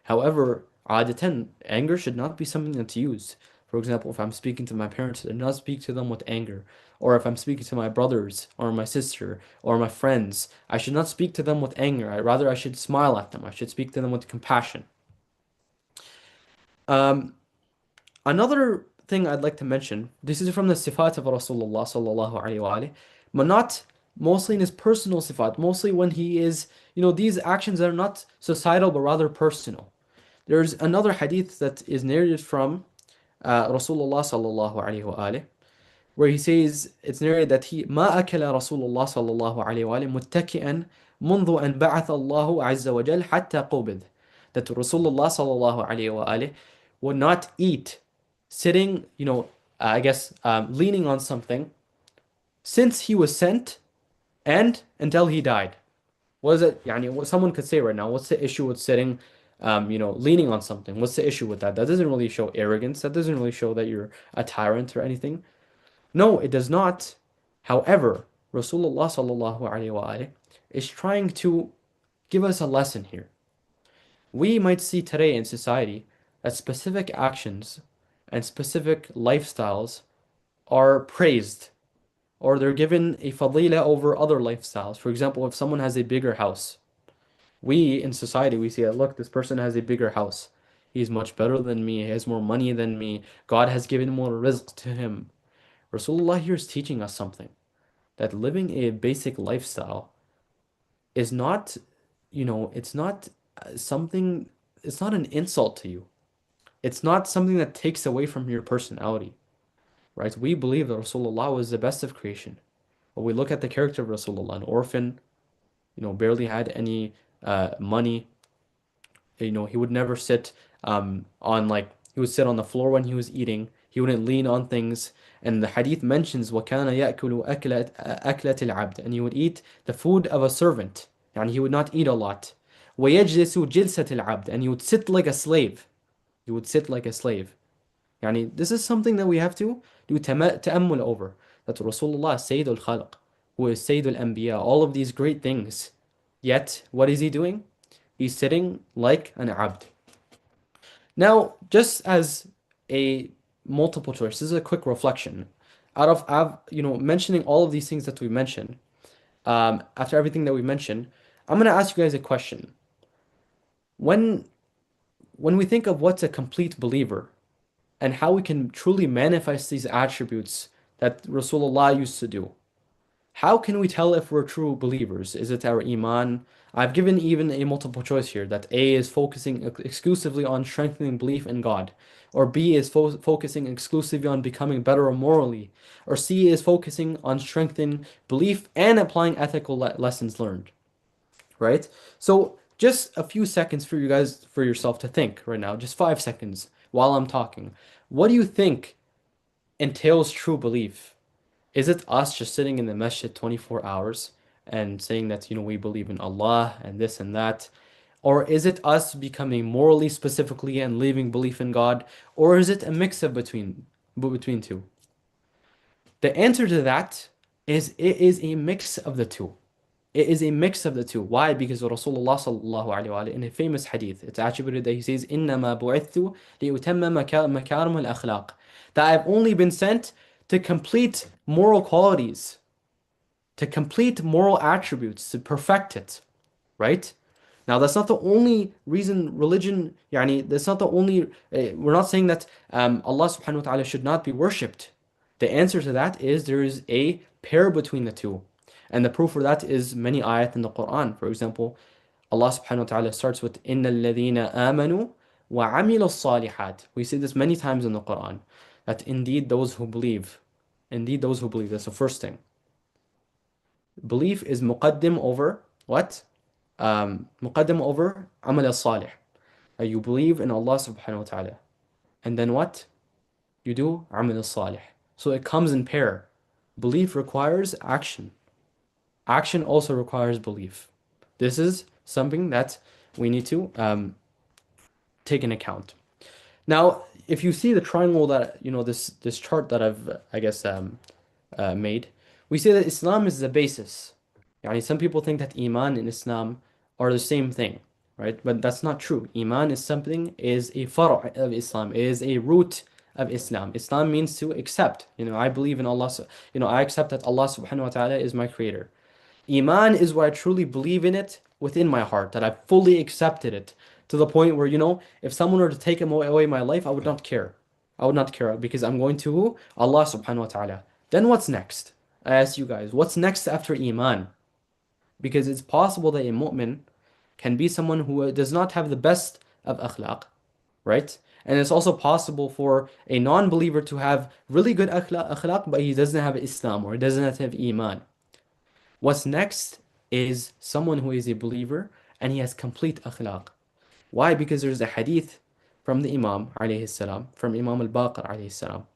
However, adatan, anger should not be something that's used. For example, if I'm speaking to my parents, I do not speak to them with anger. Or if I'm speaking to my brothers or my sister or my friends, I should not speak to them with anger. I should smile at them. I should speak to them with compassion. Another thing I'd like to mention, this is from the sifat of Rasulullah sallallahu alaihi wasallam, but not mostly in his personal sifat, mostly when he is, these actions are not societal but rather personal. There's another hadith that is narrated from Rasulullah sallallahu alaihi wasallam, where he says, it's narrated that ما أكل رسول الله صلى الله عليه وآله متكئا منذ أن بعث الله عز وجل حتى قبض. That Rasulullah صلى الله عليه وآله would not eat sitting, leaning on something since he was sent and until he died. What is it? What someone could say right now, what's the issue with sitting, leaning on something? What's the issue with that? That doesn't really show arrogance. That doesn't really show that you're a tyrant or anything. No, it does not. However, Rasulullah sallallahu alaihi wasallam is trying to give us a lesson here. We might see today in society that specific actions and specific lifestyles are praised, or they're given a fadila over other lifestyles. For example, if someone has a bigger house, we in society, we see that, look, this person has a bigger house. He's much better than me. He has more money than me. God has given more rizq to him. Rasulullah here is teaching us something, that living a basic lifestyle is not, it's not something, it's not an insult to you. It's not something that takes away from your personality, right? We believe that Rasulullah was the best of creation. But we look at the character of Rasulullah, an orphan, barely had any money. He would never sit he would sit on the floor when he was eating. He wouldn't lean on things. And the hadith mentions وَكَانَ يَأْكُلُ أَكْلَةِ الْعَبْدِ, and he would eat the food of a servant. And he would not eat a lot. وَيَجْلِسُ جِلْسَةِ الْعَبْدِ, and he would sit like a slave. He would sit like a slave. This is something that we have to do ta'ammul over. That Rasulullah is Sayyidul Khalq, who is Sayyidul Anbiya, all of these great things. Yet, what is he doing? He's sitting like an abd. Now, just as a multiple choice, this is a quick reflection. Out of mentioning all of these things that we mentioned, after everything that we mentioned, I'm gonna ask you guys a question. When we think of what's a complete believer and how we can truly manifest these attributes that Rasulullah used to do, how can we tell if we're true believers? Is it our iman? I've given even a multiple choice here that A is focusing exclusively on strengthening belief in God, or B is focusing exclusively on becoming better morally, or C is focusing on strengthening belief and applying ethical lessons learned, right? So just a few seconds for you guys, for yourself to think right now, just 5 seconds while I'm talking. What do you think entails true belief? Is it us just sitting in the masjid 24 hours and saying that, we believe in Allah and this and that? Or is it us becoming morally specifically and leaving belief in God? Or is it a mix of between two? The answer to that is it is a mix of the two. It is a mix of the two. Why? Because Rasulullah sallallahu alaihi wa in a famous hadith, it's attributed that he says, إِنَّمَا بُعِثْتُ لِيُتَمَّ مَكَارِمَ الْأَخْلَاقِ, that I've only been sent to complete moral qualities, to complete moral attributes, to perfect it, right? Now, that's not the only reason religion, that's not the only, we're not saying that Allah subhanahu wa ta'ala should not be worshipped. The answer to that is there is a pair between the two. And the proof for that is many ayat in the Quran. For example, Allah subhanahu wa ta'ala starts with إِنَّ الَّذِينَ آمَنُوا وَعَمِلُوا الصَّالِحَاتِ. We see this many times in the Quran, that indeed those who believe, that's the first thing. Belief is muqaddim over what? Muqaddim over amal al-salih. You believe in Allah subhanahu wa ta'ala. And then what? You do amal al-salih. So it comes in pair. Belief requires action. Action also requires belief. This is something that we need to take in account. Now, if you see the triangle that, this chart that I've made, we say that Islam is the basis. Some people think that Iman and Islam are the same thing, right? But that's not true. Iman is a far' of Islam, is a root of Islam. Islam means to accept. I believe in Allah, I accept that Allah subhanahu wa ta'ala is my creator. Iman is where I truly believe in it within my heart, that I've fully accepted it to the point where, if someone were to take away my life, I would not care. I would not care because I'm going to Allah subhanahu wa ta'ala. Then what's next? I ask you guys, what's next after Iman? Because it's possible that a mu'min can be someone who does not have the best of akhlaq, right? And it's also possible for a non-believer to have really good akhlaq, but he doesn't have Islam or he doesn't have Iman. What's next is someone who is a believer and he has complete akhlaq. Why? Because there's a hadith from the Imam alayhi salam, from Imam al-Baqir alayhi salam.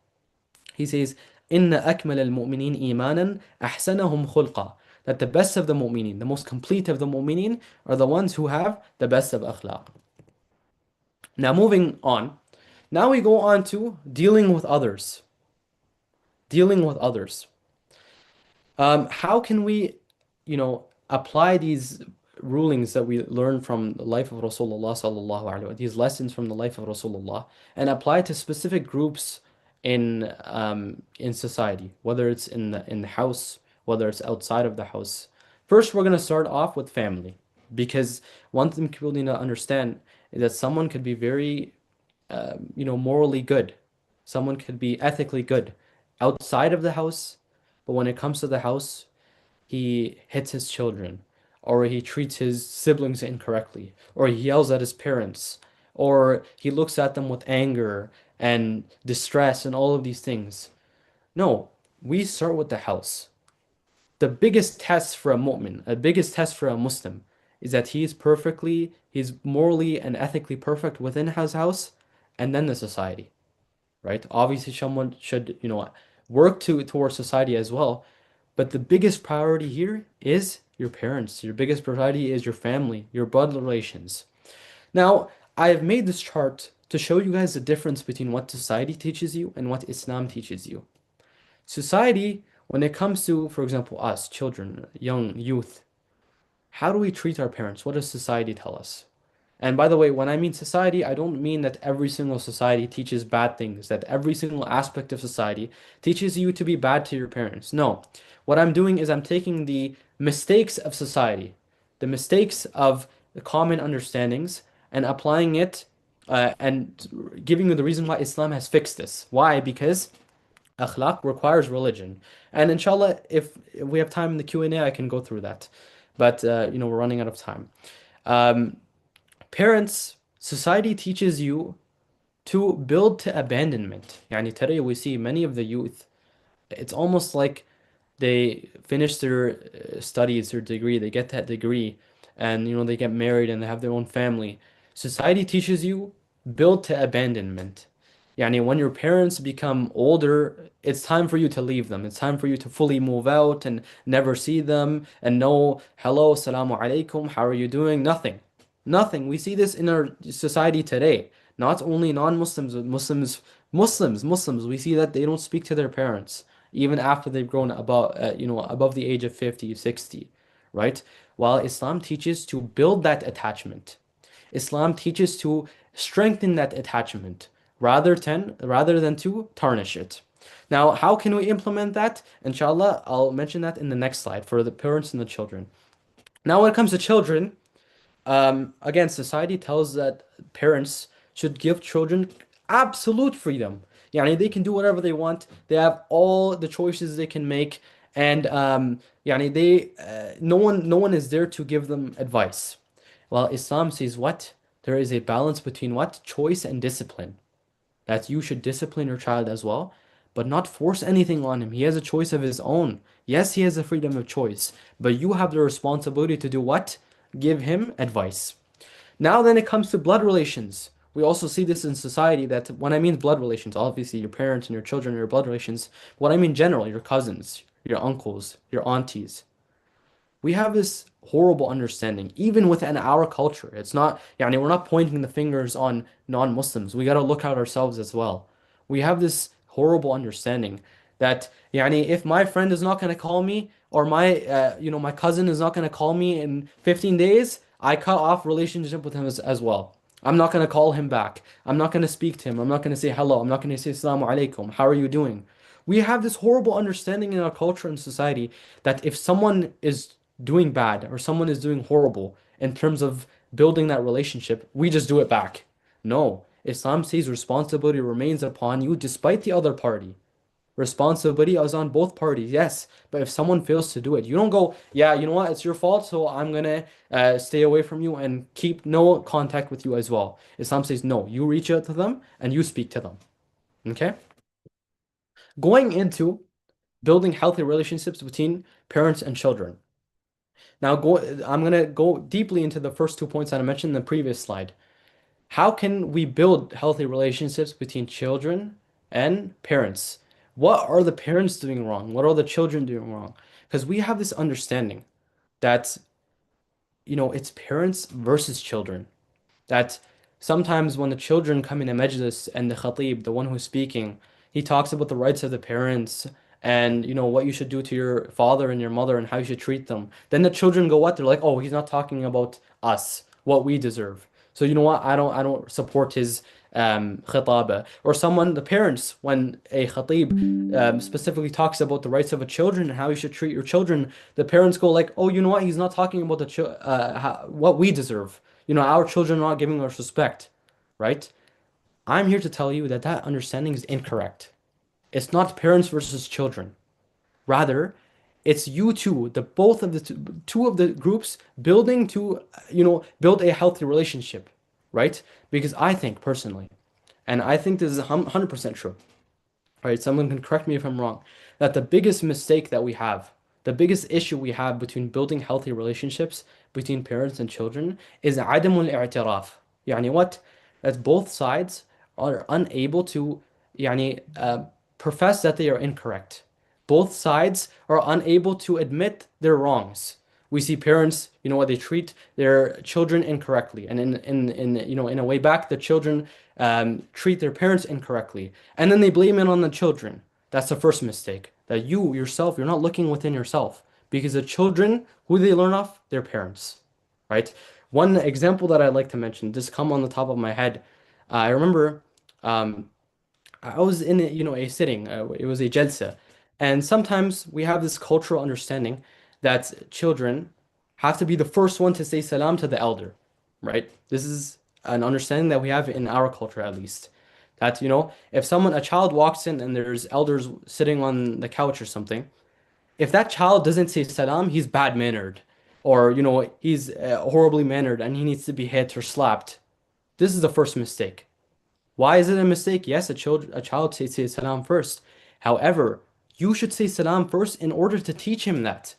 He says, إِنَّ أَكْمَلَ الْمُؤْمِنِينَ إِيمَانًا أَحْسَنَهُمْ خُلْقًا. That the best of the mu'mineen, the most complete of the mu'mineen, are the ones who have the best of akhlaq. Now moving on. Now we go on to dealing with others. Dealing with others. How can we, apply these rulings that we learn from the life of Rasulullah sallallahu alaihi wasallam, these lessons from the life of Rasulullah, and apply to specific groups in society, whether it's in the house, whether it's outside of the house. First, we're going to start off with family, because one thing people need to understand is that someone could be very, morally good. Someone could be ethically good outside of the house, but when it comes to the house, he hits his children, or he treats his siblings incorrectly, or he yells at his parents, or he looks at them with anger and distress and all of these things. No, we start with the house. The biggest test for a mu'min, the biggest test for a Muslim, is that he's morally and ethically perfect within his house, and then the society, right? Obviously, someone should, work towards society as well, but the biggest priority here is your parents. Your biggest priority is your family, your blood relations. Now, I have made this chart to show you guys the difference between what society teaches you and what Islam teaches you. Society, when it comes to, for example, us, children, young youth, how do we treat our parents? What does society tell us? And by the way, when I mean society, I don't mean that every single society teaches bad things, that every single aspect of society teaches you to be bad to your parents. No. What I'm doing is I'm taking the mistakes of society, the mistakes of the common understandings, and applying it and giving you the reason why Islam has fixed this. Why? Because akhlaq requires religion. And inshallah, if we have time in the Q&A, I can go through that. But we're running out of time. Um, Parents, society teaches you to build to abandonment. Yani today we see many of the youth, it's almost like they finish their studies, their degree, they get that degree, and they get married and they have their own family. Society teaches you build to abandonment. Yani when your parents become older, it's time for you to leave them. It's time for you to fully move out and never see them and no hello, salamu alaikum, how are you doing? Nothing. Nothing. We see this in our society today. Not only non-Muslims, but Muslims. We see that they don't speak to their parents even after they've grown above the age of 50, 60, right? While Islam teaches to build that attachment. Islam teaches to strengthen that attachment rather than to tarnish it. Now, how can we implement that? Inshallah, I'll mention that in the next slide for the parents and the children. Now, when it comes to children, again, society tells that parents should give children absolute freedom. Yani they can do whatever they want. They have all the choices they can make, and no one is there to give them advice. Well, Islam says what? There is a balance between what? Choice and discipline. That you should discipline your child as well, but not force anything on him. He has a choice of his own. Yes, he has the freedom of choice, but you have the responsibility to do what? Give him advice. Now then it comes to blood relations. We also see this in society that when I mean blood relations, obviously your parents and your children are your blood relations. What I mean general, your cousins, your uncles, your aunties. We have this horrible understanding, even within our culture. It's not, we're not pointing the fingers on non-Muslims. We got to look at ourselves as well. We have this horrible understanding that, if my friend is not going to call me, or my cousin is not going to call me in 15 days, I cut off relationship with him as well. I'm not going to call him back. I'm not going to speak to him. I'm not going to say hello. I'm not going to say assalamu alaikum. How are you doing? We have this horrible understanding in our culture and society that if someone is doing bad or someone is doing horrible in terms of building that relationship, we just do it back. No, Islam says responsibility remains upon you despite the other party. Responsibility is on both parties, yes. But if someone fails to do it, you don't go, yeah, you know what, it's your fault, so I'm gonna stay away from you and keep no contact with you as well. Islam says, no, you reach out to them and you speak to them. Okay? Going into building healthy relationships between parents and children. Now, I'm going to go deeply into the first 2 points that I mentioned in the previous slide. How can we build healthy relationships between children and parents? What are the parents doing wrong? What are the children doing wrong? Because we have this understanding that, it's parents versus children. That sometimes when the children come in a majlis and the khatib, the one who's speaking, he talks about the rights of the parents and what you should do to your father and your mother and how you should treat them. Then the children go what? They're like, oh, he's not talking about us, what we deserve. So you know what? I don't support his khitaba. Or the parents, when a khatib specifically talks about the rights of a children and how you should treat your children, the parents go like, oh, you know what? He's not talking about what we deserve. Our children are not giving us respect, right? I'm here to tell you that that understanding is incorrect. It's not parents versus children. Rather, it's you two, the both of the two of the groups building to, build a healthy relationship, right? Because I think personally, and I think this is 100% true, right? Someone can correct me if I'm wrong, that the biggest mistake that we have, the biggest issue we have between building healthy relationships between parents and children is عدم الاعتراف. يعني what? That both sides are unable to profess that they are incorrect. Both sides are unable to admit their wrongs. We see parents, what they treat their children incorrectly, and in a way back, the children treat their parents incorrectly, and then they blame it on the children. That's the first mistake. That you yourself, you're not looking within yourself, because the children, who they learn off, their parents, right? One example that I'd like to mention, just come on the top of my head. I remember I was in a sitting. It was a jalsa, and sometimes we have this cultural understanding that children have to be the first one to say salam to the elder, right? This is an understanding that we have in our culture, at least. That, if a child walks in and there's elders sitting on the couch or something, if that child doesn't say salam, he's bad-mannered, or, he's horribly mannered and he needs to be hit or slapped. This is the first mistake. Why is it a mistake? Yes, a child say salam first. However, you should say salam first in order to teach him that.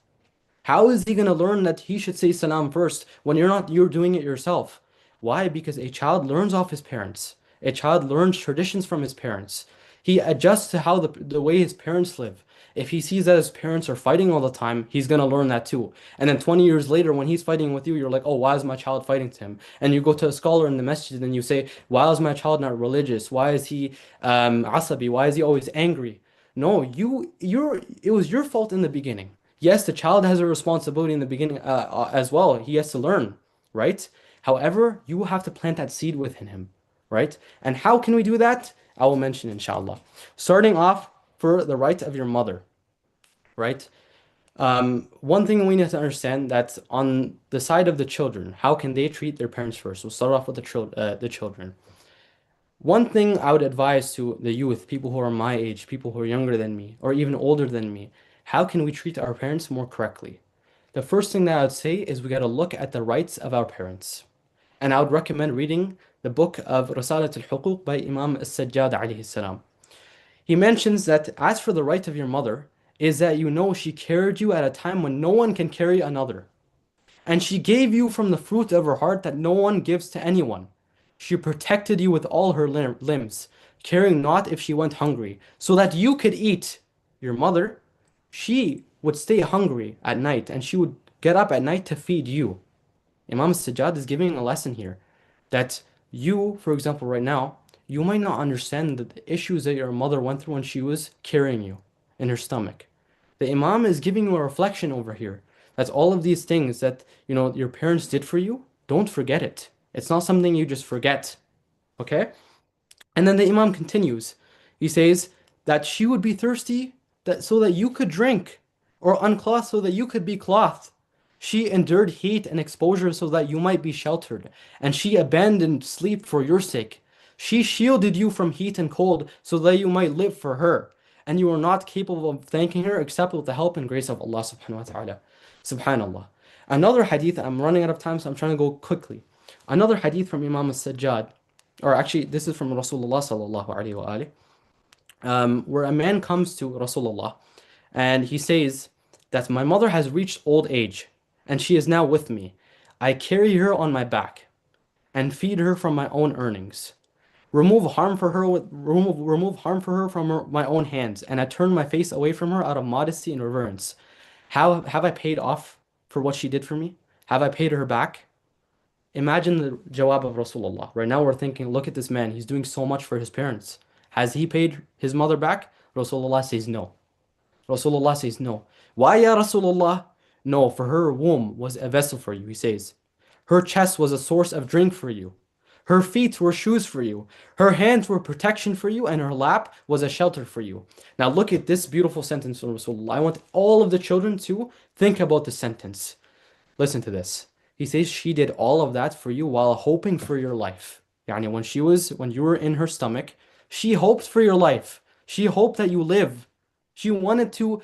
How is he going to learn that he should say salam first when you're doing it yourself? Why? Because a child learns off his parents. A child learns traditions from his parents. He adjusts to how the way his parents live. If he sees that his parents are fighting all the time, he's going to learn that too. And then 20 years later, when he's fighting with you, you're like, oh, why is my child fighting to him? And you go to a scholar in the masjid and you say, why is my child not religious? Why is he asabi? Why is he always angry? No, it was your fault in the beginning. Yes, the child has a responsibility in the beginning as well. He has to learn, right? However, you have to plant that seed within him, right? And how can we do that? I will mention, inshallah. Starting off, for the right of your mother, right? One thing we need to understand, that on the side of the children, how can they treat their parents first? We'll start off with the children. One thing I would advise to the youth, people who are my age, people who are younger than me, or even older than me, how can we treat our parents more correctly? The first thing that I would say is we got to look at the rights of our parents. And I would recommend reading the book of Risalat al-Huquq by Imam al-Sajjad alayhi salam. He mentions that as for the right of your mother, is that she carried you at a time when no one can carry another. And she gave you from the fruit of her heart that no one gives to anyone. She protected you with all her limbs, caring not if she went hungry, so that you could eat. Your mother, she would stay hungry at night, and she would get up at night to feed you. Imam Sajjad is giving a lesson here, that you, for example, right now, you might not understand the issues that your mother went through when she was carrying you in her stomach. The Imam is giving you a reflection over here. That's all of these things that, your parents did for you. Don't forget it. It's not something you just forget. Okay? And then the Imam continues. He says that she would be thirsty so that you could drink, or unclothed so that you could be clothed. She endured heat and exposure so that you might be sheltered, and she abandoned sleep for your sake. She shielded you from heat and cold so that you might live for her, and you are not capable of thanking her except with the help and grace of Allah subhanahu wa ta'ala. Subhanallah. Another hadith, I'm running out of time, so I'm trying to go quickly. Another hadith from Imam al-Sajjad, or actually this is from Rasulullah sallallahu alayhi wa alihi, where a man comes to Rasulullah and he says that my mother has reached old age and she is now with me. I carry her on my back and feed her from my own earnings. Remove harm for her from my own hands, and I turn my face away from her out of modesty and reverence. How have I paid off for what she did for me? Have I paid her back? Imagine the jawab of Rasulullah. Right now we're thinking, look at this man, he's doing so much for his parents. Has he paid his mother back? Rasulullah says no. Rasulullah says no. Why, ya Rasulullah? No, for her womb was a vessel for you, he says. Her chest was a source of drink for you. Her feet were shoes for you. Her hands were protection for you, and her lap was a shelter for you. Now look at this beautiful sentence from Rasulullah. I want all of the children to think about this sentence. Listen to this. He says she did all of that for you while hoping for your life. Yani when you were in her stomach, she hoped for your life. She hoped that you live. She wanted to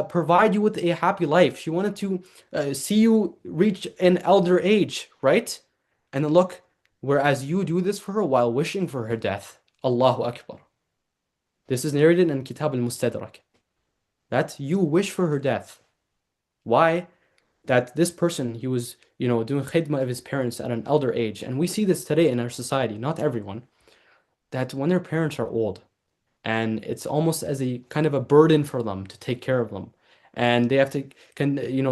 provide you with a happy life. She wanted to see you reach an elder age, right? And then look, whereas you do this for her while wishing for her death. Allahu Akbar. This is narrated in Kitab al-Mustadrak. That you wish for her death. Why? That this person, he was, doing khidmah of his parents at an elder age. And we see this today in our society, not everyone. That when their parents are old, and it's almost as a kind of a burden for them to take care of them. and they have to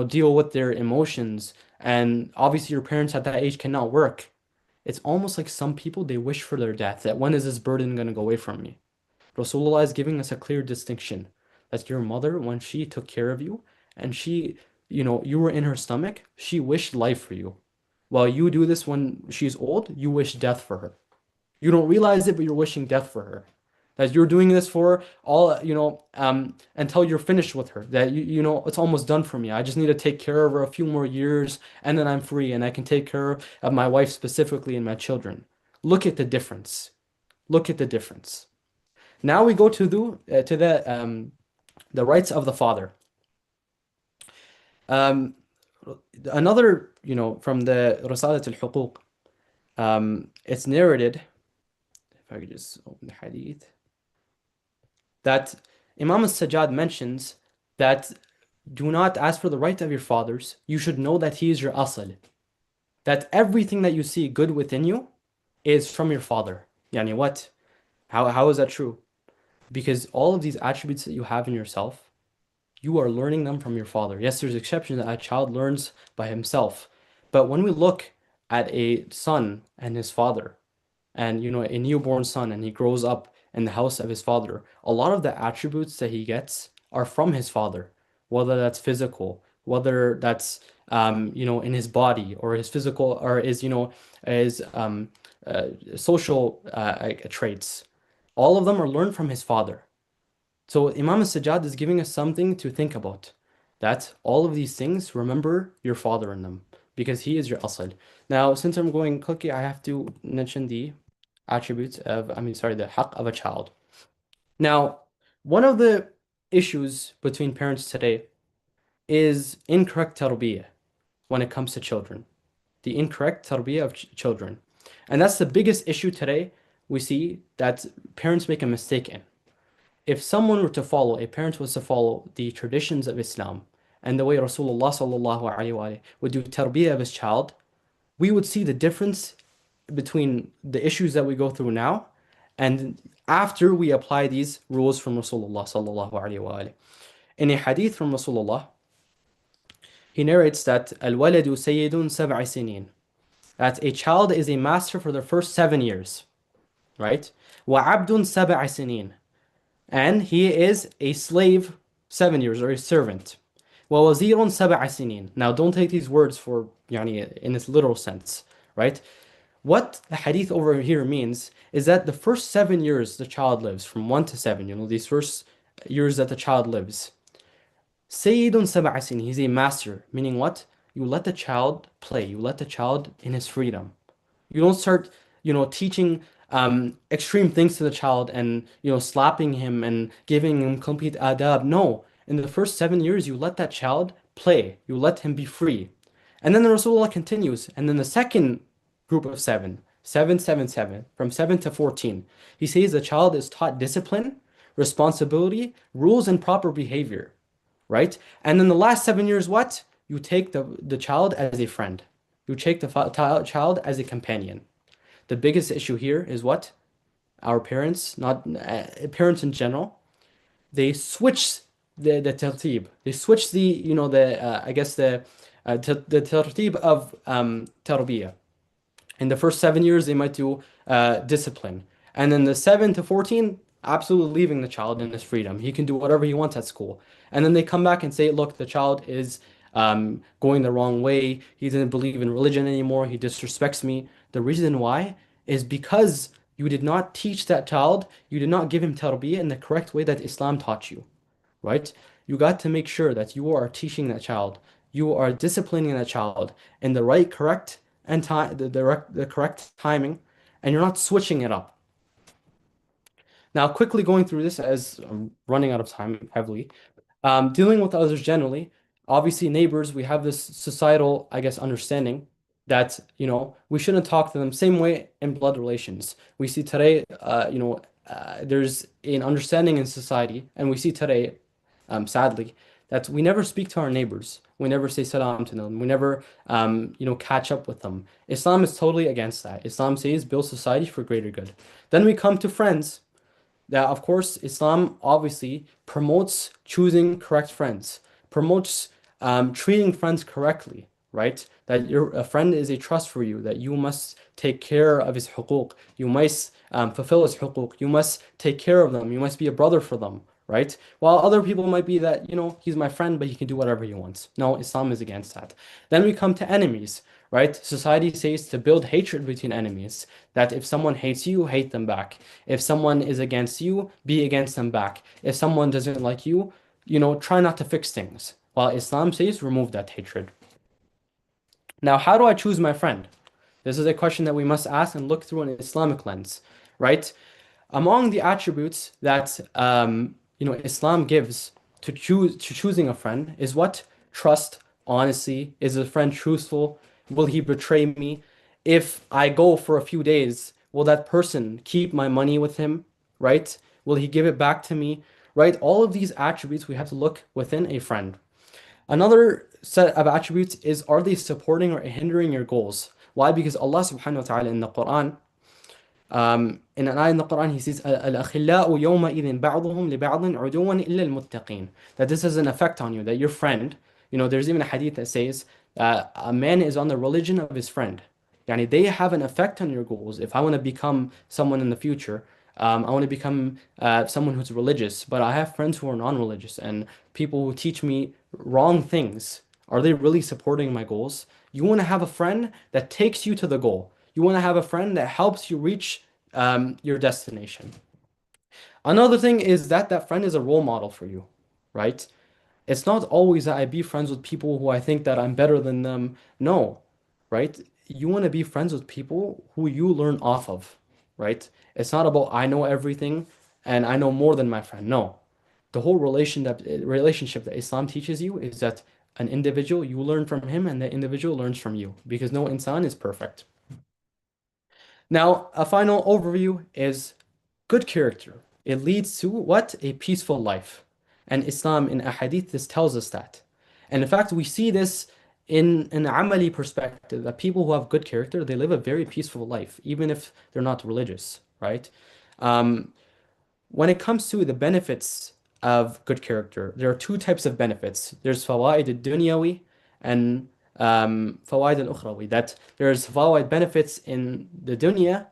deal with their emotions. And obviously your parents at that age cannot work. It's almost like some people, they wish for their death, that when is this burden going to go away from me? Rasulullah is giving us a clear distinction that your mother, when she took care of you and you were in her stomach, she wished life for you. While you do this when she's old, you wish death for her. You don't realize it, but you're wishing death for her. That you're doing this for all, until you're finished with her. That it's almost done for me. I just need to take care of her a few more years, and then I'm free, and I can take care of my wife specifically and my children. Look at the difference. Look at the difference. Now we go to the rights of the father. Another, from the Risalat al-Huquq, it's narrated, if I could just open the hadith, that Imam al-Sajjad mentions that do not ask for the right of your fathers. You should know that he is your asal. That everything that you see good within you is from your father. Yani what? How is that true? Because all of these attributes that you have in yourself, you are learning them from your father. Yes, there's exceptions that a child learns by himself. But when we look at a son and his father, and a newborn son, and he grows up in the house of his father, a lot of the attributes that he gets are from his father, whether that's physical, whether that's in his body, or his physical, or his social traits. All of them are learned from his father. So Imam al-Sajjad is giving us something to think about. That all of these things, remember your father in them, because he is your asal. Now, since I'm going quickly, I have to mention the attributes of, the haqq of a child. Now, one of the issues between parents today is incorrect tarbiyah when it comes to children. The incorrect tarbiyah of children. And that's the biggest issue today we see that parents make a mistake in. If someone were to follow, a parent was to follow the traditions of Islam and the way Rasulullah sallallahu alaihi wasallam would do tarbiyah of his child, we would see the difference between the issues that we go through now and after we apply these rules from Rasulullah sallallahu alaihi wasallam. In a hadith from Rasulullah, he narrates that al-waladu sayyidun sab'a sinin, that a child is a master for the first 7 years, right? Wa abdun sab'a sinin, and he is a slave 7 years, or a servant. Wa wazirun sab'a sinin. Now don't take these words for in its literal sense, right? What the hadith over here means is that the first 7 years the child lives, from 1 to 7, these first years that the child lives, Sayyidun sab'a sinin, he's a master, meaning what? You let the child play, you let the child in his freedom. You don't start, teaching extreme things to the child and, slapping him and giving him complete adab. No, in the first 7 years, you let that child play, you let him be free. And then the Rasulullah continues, and then the second group of 7, from 7 to 14, he says the child is taught discipline, responsibility, rules, and proper behavior, right? And then the last 7 years, what? You take the child as a friend. You take the child as a companion. The biggest issue here is what? Our parents, not parents in general, they switch the tartib. They switch the tartib of tarbiyah. In the first 7 years, they might do discipline. And then the 7 to 14, absolutely leaving the child in his freedom. He can do whatever he wants at school. And then they come back and say, look, the child is going the wrong way. He doesn't believe in religion anymore. He disrespects me. The reason why is because you did not teach that child, you did not give him tarbiyah in the correct way that Islam taught you, right? You got to make sure that you are teaching that child, you are disciplining that child in the right, correct, and the correct timing, and you're not switching it up. Now, quickly going through this as I'm running out of time heavily, dealing with others generally, obviously neighbors, we have this societal, understanding that, we shouldn't talk to them same way in blood relations. We see today, there's an understanding in society, and we see today, sadly, that we never speak to our neighbors. We never say salam to them. We never, catch up with them. Islam is totally against that. Islam says build society for greater good. Then we come to friends. That, of course, Islam obviously promotes choosing correct friends. promotes treating friends correctly, right? That a friend is a trust for you, that you must take care of his huquq, you must fulfill his huquq, you must take care of them, you must be a brother for them, right? While other people might be that, he's my friend, but he can do whatever he wants. No, Islam is against that. Then we come to enemies, right? Society says to build hatred between enemies, that if someone hates you, hate them back. If someone is against you, be against them back. If someone doesn't like you, try not to fix things. While Islam says remove that hatred. Now, how do I choose my friend? This is a question that we must ask and look through an Islamic lens, right? Among the attributes that Islam gives to choosing a friend is what? Trust, honesty. Is a friend truthful? Will he betray me? If I go for a few days, will that person keep my money with him? Right? Will he give it back to me? Right? All of these attributes we have to look within a friend. Another set of attributes is, are they supporting or hindering your goals? Why? Because Allah subhanahu wa ta'ala in the Quran, in an ayah in the Quran, He says, الْأَخِلَّاءُ يَوْمَئِذٍ بَعْضُهُمْ لِبَعْضٍ عُدُوًّا إِلَّا الْمُتَّقِينَ. That this has an effect on you, that your friend, there's even a hadith that says, a man is on the religion of his friend. Yani they have an effect on your goals. If I want to become someone in the future, I want to become someone who's religious, but I have friends who are non-religious and people who teach me wrong things. Are they really supporting my goals? You want to have a friend that takes you to the goal. You want to have a friend that helps you reach your destination. Another thing is that that friend is a role model for you, right? It's not always that I be friends with people who I think that I'm better than them. No, right? You want to be friends with people who you learn off of, right? It's not about I know everything and I know more than my friend. No. The whole relationship that Islam teaches you is that an individual, you learn from him and the individual learns from you because no insan is perfect. Now, a final overview is good character. It leads to what? A peaceful life. And Islam in ahadith, this tells us that. And in fact, we see this in an amali perspective, that people who have good character, they live a very peaceful life, even if they're not religious, right? When it comes to the benefits of good character, there are two types of benefits. There's fawaid al-dunyawi and fawaid al-ukhrawi. That there's fawaid benefits in the dunya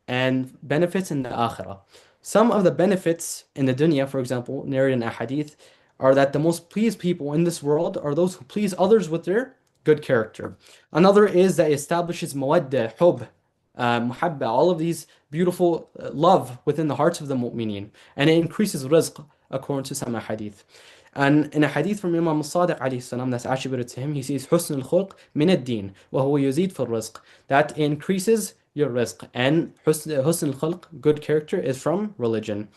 and benefits in the akhirah. Some of the benefits in the dunya, for example, narrated in a hadith, are that the most pleased people in this world are those who please others with their good character. Another is that it establishes mawadda, hub, muhabba, all of these beautiful love within the hearts of the mu'mineen. And it increases rizq, according to some hadith. And in a hadith from Imam al-Sadiq alayhi salam that's attributed to him, he says, حُسْنُ الْخُلْقِ مِنَ الدِّينِ وَهُوَ يُزِيدُ فِي الرِّزْقِ. That increases your rizq. And husn al-khulq, good character, is from religion.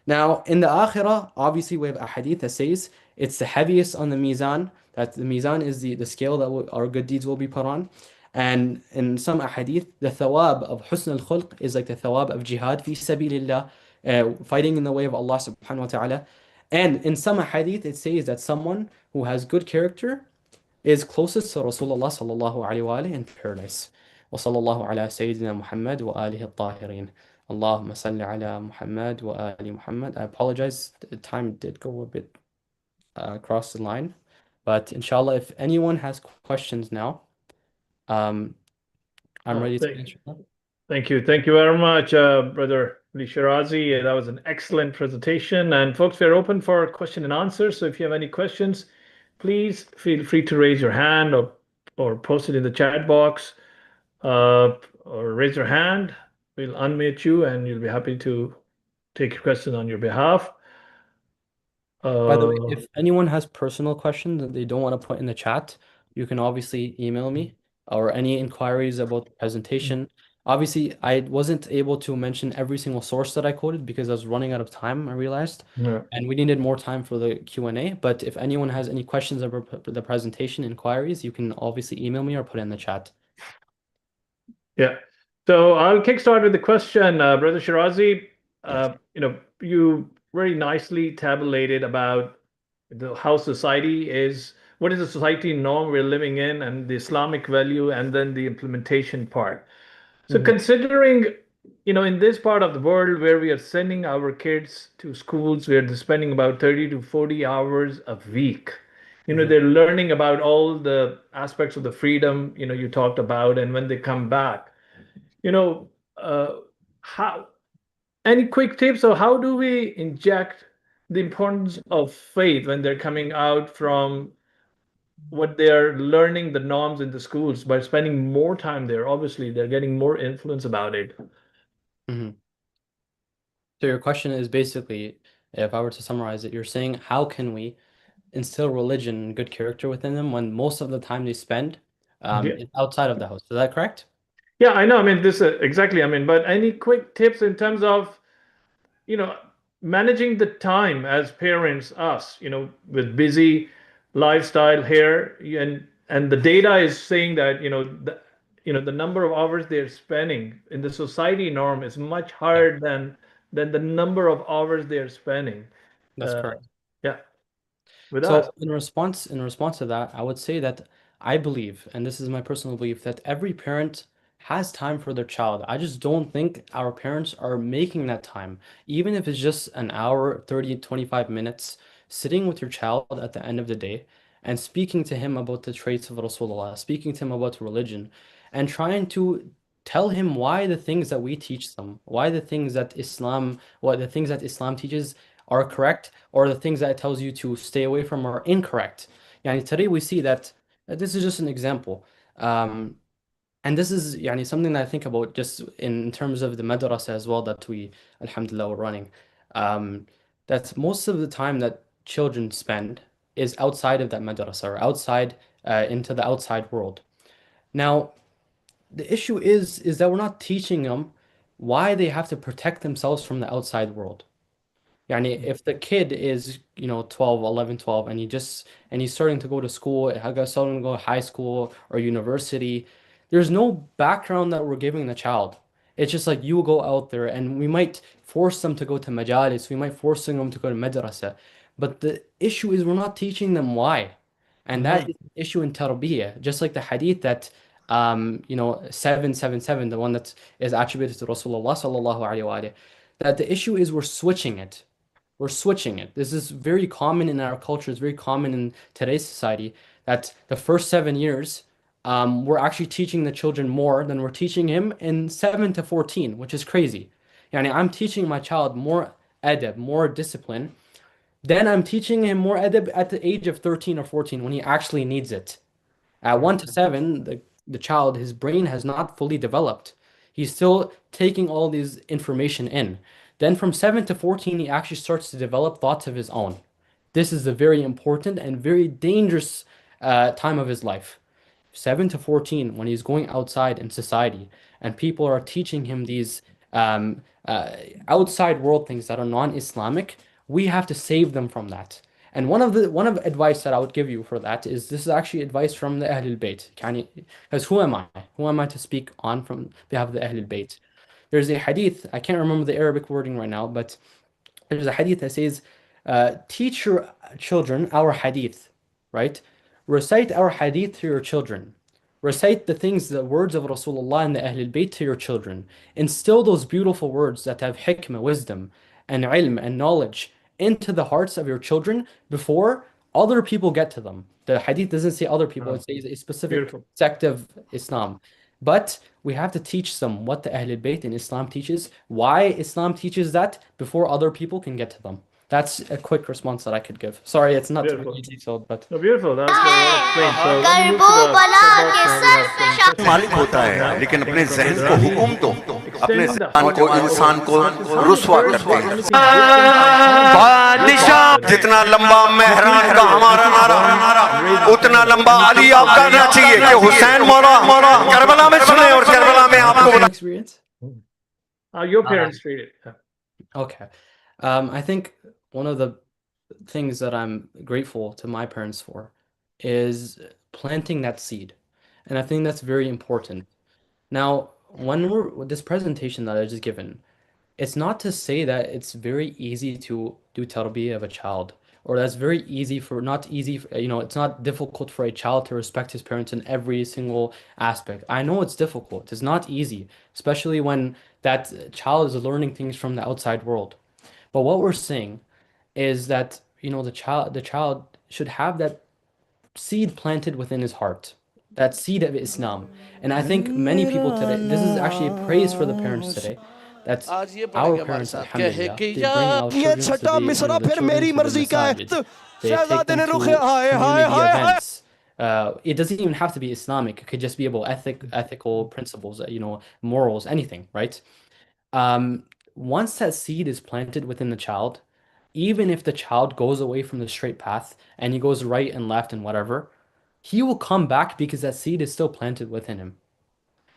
Now, in the akhirah, obviously we have a hadith that says it's the heaviest on the mizan, that the mizan is the scale that our good deeds will be put on. And in some hadith, the thawab of husn al-khulq is like the thawab of jihad fi sabilillah, fighting in the way of Allah subhanahu wa ta'ala. And in some hadith, it says that someone who has good character is closest to Rasulullah sallallahu alayhi wa in paradise. وصلى الله على سيدنا محمد وآله الطاهرين. اللهم صل على محمد وآل محمد. I apologize, the time did go a bit across the line, but inshallah, if anyone has questions now, I'm ready to answer them. Thank you. Thank you very much, Brother Ali Shirazi. That was an excellent presentation. And folks, we're open for question and answer. So if you have any questions, please feel free to raise your hand or post it in the chat box, or raise your hand. We'll unmute you and you'll be happy to take your question on your behalf. By the way, if anyone has personal questions that they don't want to put in the chat, you can obviously email me, or any inquiries about the presentation. Obviously, I wasn't able to mention every single source that I quoted because I was running out of time, I realized. Yeah. And we needed more time for the Q&A. But if anyone has any questions about the presentation, inquiries, you can obviously email me or put it in the chat. Yeah. So I'll kickstart with the question, Brother Shirazi. You very nicely tabulated about how society is, what is the society norm we're living in, and the Islamic value, and then the implementation part. So considering, in this part of the world where we are sending our kids to schools where they're spending about 30 to 40 hours a week, they're learning about all the aspects of the freedom, you talked about, and when they come back, you know, how any quick tips or how do we inject the importance of faith when they're coming out from what they're learning, the norms in the schools, by spending more time there? Obviously, they're getting more influence about it. Mhm. So your question is basically, if I were to summarize it, you're saying how can we instill religion and good character within them when most of the time they spend Yeah. is outside of the house. Is that correct? Yeah, I know. I mean, this exactly. I mean, but any quick tips in terms of, you know, managing the time as parents, us, with busy lifestyle here, and the data is saying that, the number of hours they're spending in the society norm is much Yeah, higher than the number of hours they're spending. that's Uh, correct. yeah, with us. So in response to that, I would say that I believe, and this is my personal belief, that every parent has time for their child. I just don't think our parents are making that time. Even if it's just an hour, 30, 25 minutes, sitting with your child at the end of the day and speaking to him about the traits of Rasulullah, speaking to him about religion, and trying to tell him why the things that we teach them, why the things that Islam, what the things that Islam teaches are correct or the things that it tells you to stay away from are incorrect. Yani today we see that this is just an example. Um, and this is yani, something that I think about just in terms of the madrasa as well that we, alhamdulillah, we're running. Um, that's most of the time that children spend is outside of that madrasa or outside into the outside world. Now, the issue is that we're not teaching them why they have to protect themselves from the outside world. Yani if the kid is, 12, 11, 12, and he's starting to go to school, starting to go to high school or university, there's no background that we're giving the child. It's just like you go out there and we might force them to go to majalis, we might force them to go to madrasa. But the issue is we're not teaching them why. And that Mhm. is the issue in tarbiyah. Just like the hadith that 777, the one that is attributed to Rasulullah sallallahu alaihi wa alihi, that the issue is we're switching it. We're switching it. This is very common in our culture. It's very common in today's society that the first 7 years, we're actually teaching the children more than we're teaching him in 7 to 14, which is crazy. Yani I'm teaching my child more adab, more discipline. Then I'm teaching him more adab at the age of 13 or 14 when he actually needs it. At 1 to 7, the child, his brain has not fully developed. He's still taking all these information in. Then from 7 to 14, he actually starts to develop thoughts of his own. This is a very important and very dangerous time of his life. 7 to 14, when he's going outside in society and people are teaching him these um, uh, outside world things that are non-Islamic, we have to save them from that. And one of advice that I would give you for that is this is actually advice from the Ahlul Bayt. Because who am I? Who am I to speak on from behalf of the Ahlul Bayt? There's a hadith, I can't remember the Arabic wording right now, but there's a hadith that says, teach your children our hadith, right? Recite our hadith to your children. Recite the things, the words of Rasulullah and the Ahlul Bayt to your children. Instill those beautiful words that have hikmah, wisdom, and ilm and knowledge into the hearts of your children before other people get to them. The hadith doesn't say other people, it Oh, says a specific beautiful. sect of Islam. But we have to teach them what the Ahlul Bayt in Islam teaches, why Islam teaches that before other people can get to them. That's a quick response that I could give. Sorry, it's not Beautiful. really detailed, but No, beautiful. That's well explained. So let me move to the chat box now. We have some questions मालिक coming होता up है now. लेकिन अपने जहन को Are we हुक्म दो अपने extending the जहन को hajj इंसान hour? को But is Hajj रुसवा very करते हैं anything different from Hajj? बादशाह जितना लंबा मेहरान का हमारा नारा उतना लंबा अली आपका आना चाहिए कि हुसैन मौला करबला में सुने और करबला में आपको An experience? Your parents treated. Okay. I think one of the things that I'm grateful to my parents for is planting that seed. And I think that's very important. Now, when we're with this presentation that I just given, it's not to say that it's very easy to do tarbiyah of a child, or that's very easy for not easy, it's not difficult for a child to respect his parents in every single aspect. I know it's difficult. It's not easy, especially when that child is learning things from the outside world. But what we're saying is that, the child should have that seed planted within his heart, that seed of Islam. And I think many people today, this is actually a praise for the parents today, that आज ये our पढ़ेंगे हमारे parents, साथ कहे alhamdulillah, कि they या bring our ये children to छठा the, मिसरा the फिर children मेरी to the मर्जी का है masajid. They take शहजादे them ने रुखे to hi hi community hi hi events. It doesn't even have to be Islamic. It could just be about ethical principles, morals, anything, right? Once that seed is planted within the child, even if the child goes away from the straight path and he goes right and left and whatever, he will come back because that seed is still planted within him,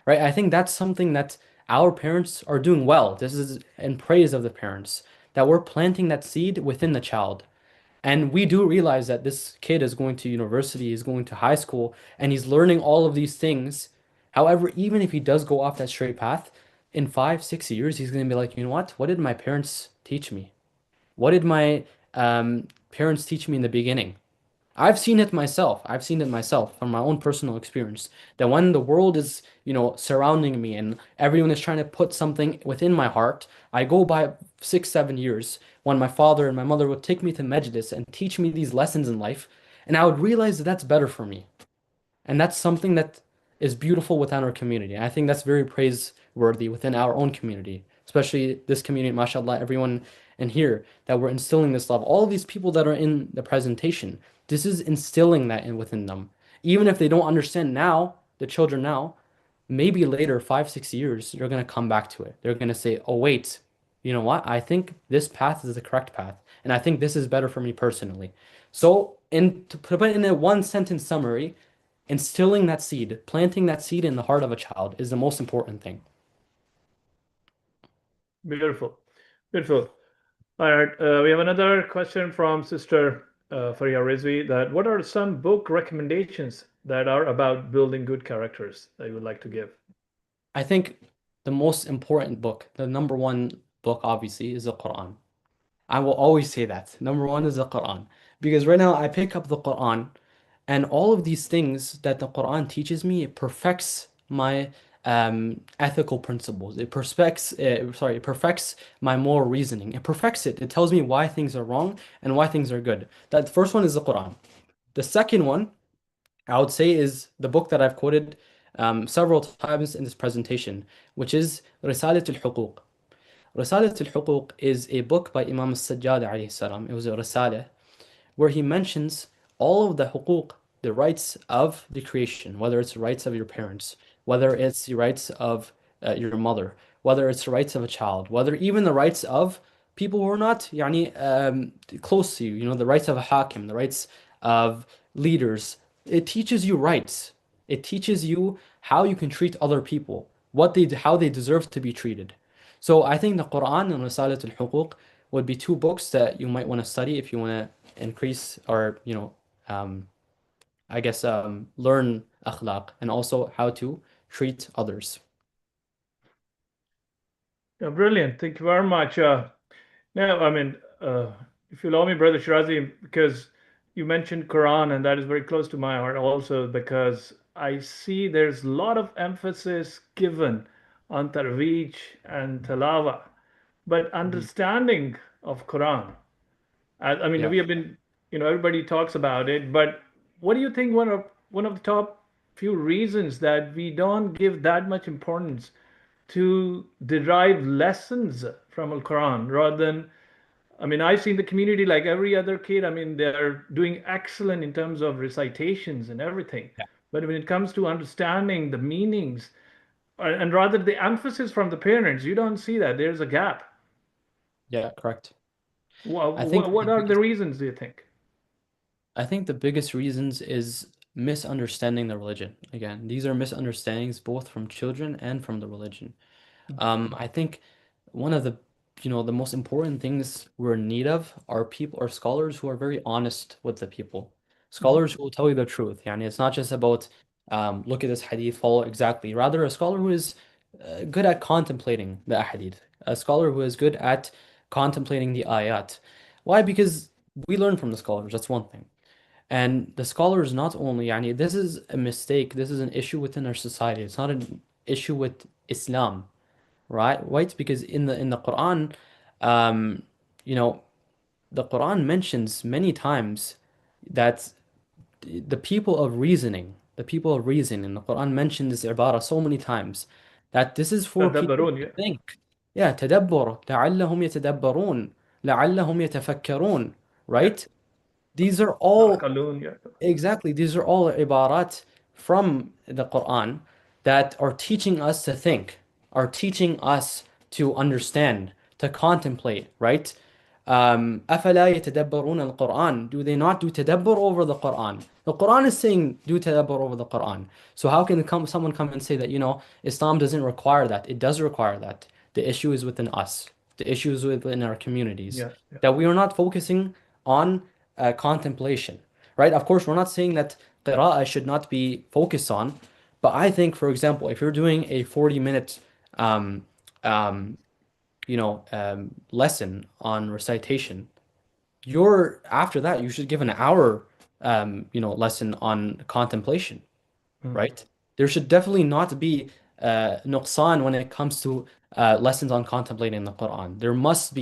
right? I think that's something that our parents are doing well. This is in praise of the parents, that we're planting that seed within the child. And we do realize that this kid is going to university, he's going to high school, and he's learning all of these things. However, even if he does go off that straight path, in 5, 6 years, he's going to be like, you know what? What did my parents teach me? What did my parents teach me in the beginning? I've seen it myself. I've seen it myself from my own personal experience. That when the world is, surrounding me and everyone is trying to put something within my heart, I go by 6, 7 years when my father and my mother would take me to majlis and teach me these lessons in life, and I would realize that that's better for me. And that's something that is beautiful within our community. I think that's very praiseworthy within our own community, especially this community, mashallah, everyone in here, that we're instilling this love. All of these people that are in the presentation, this is instilling that within them. Even if they don't understand now, the children now, maybe later, 5, 6 years, they're going to come back to it. They're going to say, oh, wait, you know what? I think this path is the correct path. And I think this is better for me personally. So, to put it in a one sentence summary, instilling that seed, planting that seed in the heart of a child is the most important thing. Beautiful. Beautiful. All right. We have another question from Sister Faria Rizvi, that what are some book recommendations that are about building good characters that you would like to give? I think the most important book, the number one book, obviously, is the Quran. I will always say that. Number one is the Quran. Because right now I pick up the Quran, and all of these things that the Quran teaches me, it perfects my ethical principles. It perfects my moral reasoning. It perfects it. It tells me why things are wrong and why things are good. That first one is the Quran. The second one, I would say, is the book that I've quoted several times in this presentation, which is Risalat al-Huquq. Risalat al-Huquq is a book by Imam al-Sajjad alayhi salam. It was a risalah where he mentions all of the huquq, the rights of the creation, whether it's the rights of your parents, whether it's the rights of your mother, whether it's the rights of a child, whether even the rights of people who are not close to you, the rights of a hakim, the rights of leaders. It teaches you rights. It teaches you how you can treat other people, how they deserve to be treated. So I think the Quran and Risalat al-Huquq would be two books that you might want to study if you want to increase or, learn akhlaq and also how to treat others. Brilliant. Thank you very much. Now, if you allow me, Brother Shirazi, because you mentioned Quran, and that is very close to my heart also, because I see there's a lot of emphasis given on tarweej and talawa, but understanding of Quran. Yeah. We have been, everybody talks about it, but what do you think one of the top few reasons that we don't give that much importance to derive lessons from Al-Quran rather than, I've seen the community like every other kid, they're doing excellent in terms of recitations and everything. Yeah. But when it comes to understanding the meanings, and rather the emphasis from the parents, you don't see that. There's a gap. Yeah, correct. What I think are the reasons, do you think? I think the biggest reasons is misunderstanding the religion. Again, these are misunderstandings both from children and from the religion. I think one of the most important things we're in need of are people or scholars who are very honest with the people. Scholars who will tell you the truth. It's not just about look at this hadith, follow exactly. Rather, a scholar who is good at contemplating the hadith, a scholar who is good at contemplating the ayat. Why? Because we learn from the scholars. That's one thing. And the scholars not only, this is a mistake, this is an issue within our society. It's not an issue with Islam, right? Right? Because in the Quran, the Quran mentions many times that the people of reasoning, the Quran mentioned this ibara so many times, that this is for people تدبرون, to yeah. think. Yeah, تدبر لعلهم يتدبرون لعلهم يتفكرون, right? These are all تعقلون, yeah. exactly, these are all ibarat from the Quran that are teaching us to think, are teaching us to understand, to contemplate, right? أفلا يتدبرون القرآن? Do they not do tadabbur over the Quran? The Quran is saying do tadabbur over the Quran. So how can someone come and say that, Islam doesn't require that? It does require that. The issue is within us. The issue is within our communities. Yeah, yeah. That we are not focusing on contemplation, right? Of course, we're not saying that qira'ah should not be focused on, but I think, for example, if you're doing a 40-minute lesson on recitation, after that you should give an hour lesson on contemplation, right? There should definitely not be nuqsan when it comes to lessons on contemplating the Quran. There must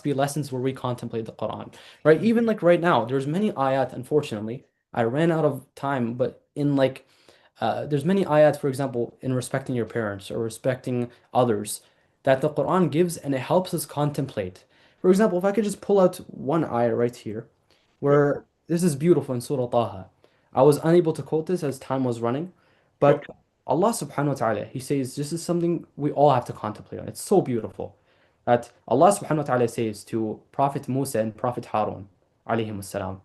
be lessons where we contemplate the Quran, right? Even like right now, there's many ayat. Unfortunately, I ran out of time, but there's many ayat, for example, in respecting your parents or respecting others, that the Quran gives, and it helps us contemplate. For example, if I could just pull out one ayah right here, where this is beautiful in Surah Taha. I was unable to quote this as time was running, but Allah subhanahu wa ta'ala, He says, this is something we all have to contemplate on. It's so beautiful that Allah subhanahu wa ta'ala says to Prophet Musa and Prophet Harun, alayhim salam,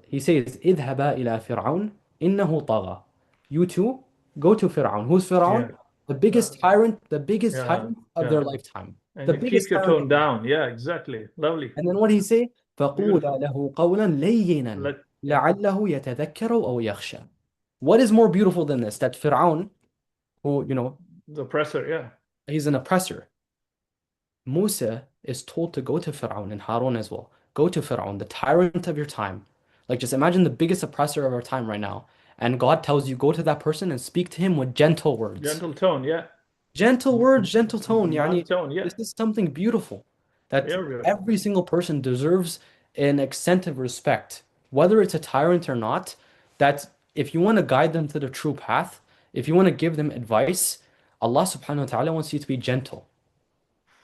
He says, اذهبا إلى فرعون إنه طغى. You two, go to Fir'aun. Who's Fir'aun? Yeah. The biggest tyrant, Yeah, tyrant of their lifetime. And The you biggest keep your tyrant. tone down. Yeah, exactly. Lovely. And then what did he say? Beautiful. فَقُولَ لَهُ قَوْلًا لَيِّنًا Let, لَعَلَّهُ يَتَذَكَّرُ أَوْ يَخْشَى. What is more beautiful than this? That Fir'aun, who, the oppressor, yeah. he's an oppressor. Musa is told to go to Fir'aun, and Harun as well. Go to Fir'aun, the tyrant of your time. Like, just imagine the biggest oppressor of our time right now. And God tells you, go to that person and speak to him with gentle words. Gentle tone, yeah. Gentle words, gentle tone. Mild tone, yeah. This is something beautiful. That Very beautiful. every single person deserves an extent of respect, whether it's a tyrant or not. That if you want to guide them to the true path, if you want to give them advice, Allah subhanahu wa ta'ala wants you to be gentle.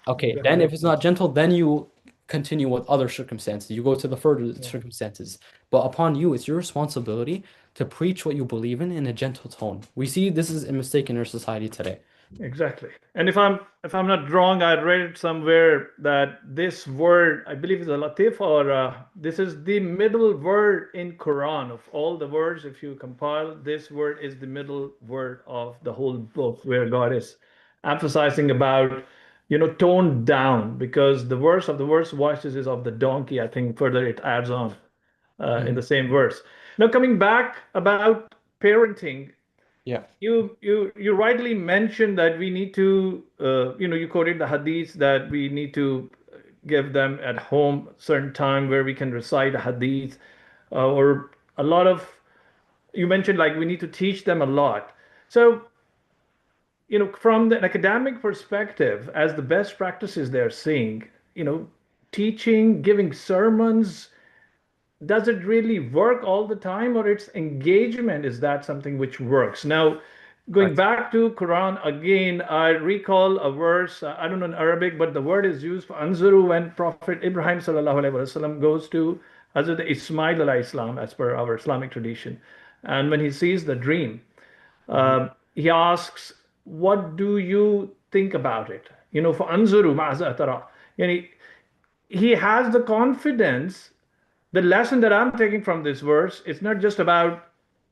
Okay, then if it's not gentle, then you continue with other circumstances. You go to the further circumstances. But upon you, it's your responsibility to preach what you believe in a gentle tone. We see this is a mistake in our society today. Exactly. And if I'm not wrong, I read somewhere that this word, I believe, is a latif, or this is the middle word in Quran of all the words. If you compile, this word is the middle word of the whole book, where God is emphasizing about, toned down, because the worst of the worst voices is of the donkey. I think further it adds on in the same verse. Now, coming back about parenting. Yeah. You rightly mentioned that we need to, you quoted the hadith that we need to give them at home certain time where we can recite a hadith, or a lot of, you mentioned like we need to teach them a lot. So, from the academic perspective, as the best practices they're seeing, teaching, giving sermons, does it really work all the time, or its engagement, is that something which works? Now, going back to Quran again, I recall a verse, I don't know in Arabic, but the word is used for anzuru when Prophet Ibrahim sallallahu alaihi wasallam goes to Hazrat Ismail alayhi salam, as per our Islamic tradition. And when he sees the dream, he asks, what do you think about it? For anzuru ma'aza tara. He has the confidence. The lesson that I'm taking from this verse, it's not just about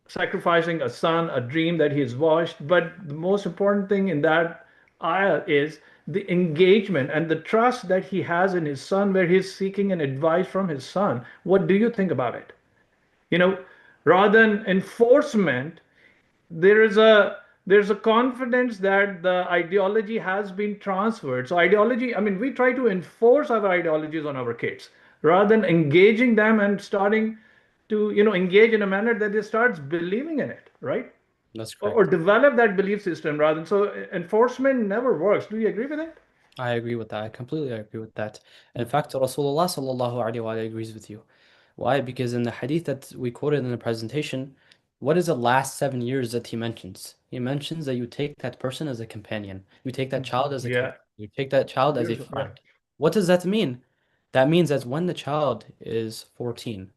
sacrificing a son, a dream that he's watched, but the most important thing in that ayah is the engagement and the trust that he has in his son, where he's seeking an advice from his son. What do you think about it? Rather than enforcement, there's a confidence that the ideology has been transferred. So ideology, we try to enforce our ideologies on our kids, rather than engaging them and starting to, engage in a manner that they starts believing in it, right? That's correct. Or develop that belief system rather than, so enforcement never works. Do you agree with it? I agree with that. I completely agree with that. In fact, Rasulullah sallallahu alaihi wa agrees with you. Why? Because in the hadith that we quoted in the presentation, what is the last 7 years that he mentions? He mentions that you take that person as a companion. You take that child as a Yeah. companion. You take that child as a Beautiful. Yeah. friend. What does that mean? That means that when the child is 14,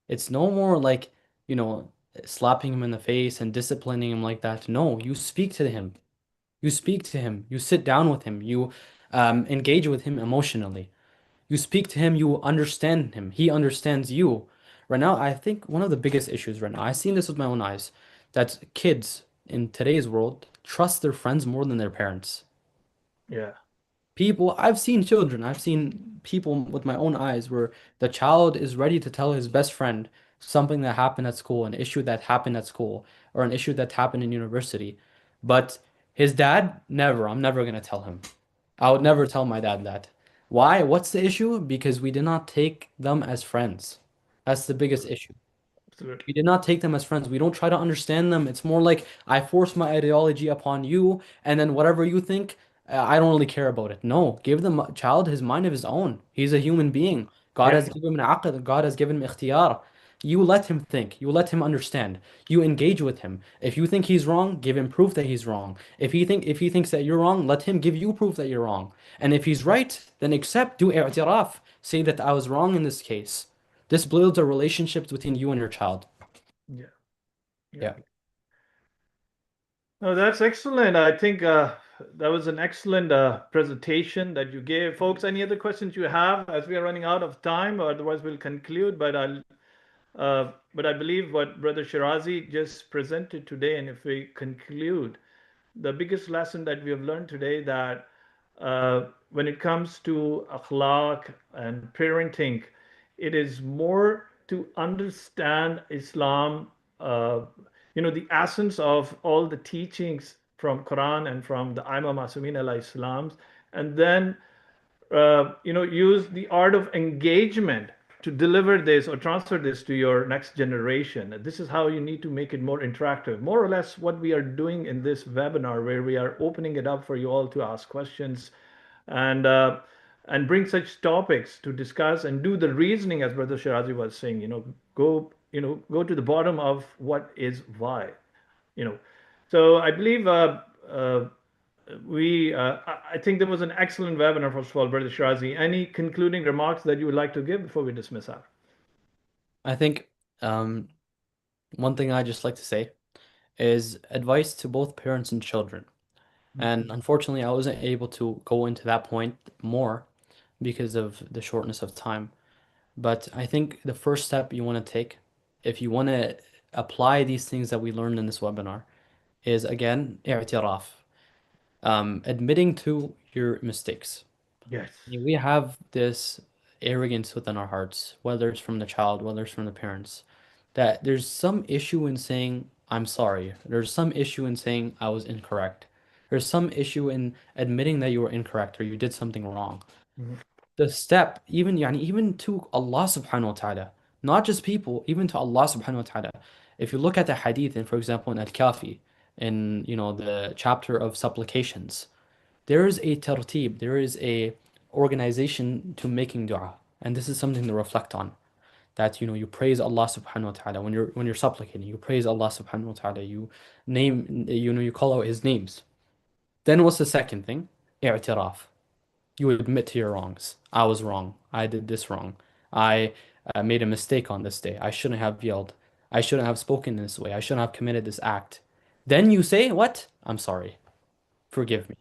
it's no more like, slapping him in the face and disciplining him like that. No, you speak to him. You speak to him. You sit down with him. You engage with him emotionally. You speak to him, you understand him, he understands you. Right now, I think one of the biggest issues right now, I've seen this with my own eyes, that kids in today's world trust their friends more than their parents. Yeah. I've seen children, I've seen people with my own eyes where the child is ready to tell his best friend something that happened at school, an issue that happened at school, or an issue that happened in university. But his dad, never, I'm never going to tell him. I would never tell my dad that. Why? What's the issue? Because we did not take them as friends. That's the biggest issue. Absolutely. We did not take them as friends. We don't try to understand them. It's more like I force my ideology upon you, and then whatever you think, I don't really care about it. No, give the child his mind of his own. He's a human being. God Yeah. has given him aqd. God has given him ikhtiyar. You let him think. You let him understand. You engage with him. If you think he's wrong, give him proof that he's wrong. If he thinks that you're wrong, let him give you proof that you're wrong. And if he's right, then accept, do i'tiraf. Say that I was wrong in this case. This builds a relationship between you and your child. Yeah. Yeah. No, that's excellent. I think that was an excellent presentation that you gave. Folks, any other questions you have as we are running out of time, or otherwise we'll conclude. But I believe what Brother Shirazi just presented today, and if we conclude, the biggest lesson that we have learned today, that when it comes to akhlaq and parenting, it is more to understand Islam, the essence of all the teachings from Quran and from the Imam Masumin alayhi salams, and then use the art of engagement to deliver this or transfer this to your next generation. This is how you need to make it more interactive. More or less what we are doing in this webinar, where we are opening it up for you all to ask questions and bring such topics to discuss and do the reasoning, as Brother Shirazi was saying. Go to the bottom of what is why. So I believe I think there was an excellent webinar, first of all, Brother Shirazi. Any concluding remarks that you would like to give before we dismiss out? I think one thing I just like to say is advice to both parents and children. And unfortunately, I wasn't able to go into that point more because of the shortness of time. But I think the first step you want to take, if you want to apply these things that we learned in this webinar, is again, i'tiraf, admitting to your mistakes. Yes. We have this arrogance within our hearts, whether it's from the child, whether it's from the parents, that there's some issue in saying, I'm sorry. There's some issue in saying I was incorrect. There's some issue in admitting that you were incorrect or you did something wrong. The step, even to Allah subhanahu wa ta'ala, not just people, even to Allah subhanahu wa ta'ala. If you look at the hadith, and for example, in Al-Kafi, in the chapter of supplications, there is a tartib, there is a organization to making dua. And this is something to reflect on. That you praise Allah subhanahu wa ta'ala when you're supplicating, you praise Allah subhanahu wa ta'ala, you name you call out his names. Then what's the second thing? I'tiraf. You admit to your wrongs. I was wrong. I did this wrong. I made a mistake on this day. I shouldn't have yelled. I shouldn't have spoken this way. I shouldn't have committed this act. Then you say, what? I'm sorry. Forgive me.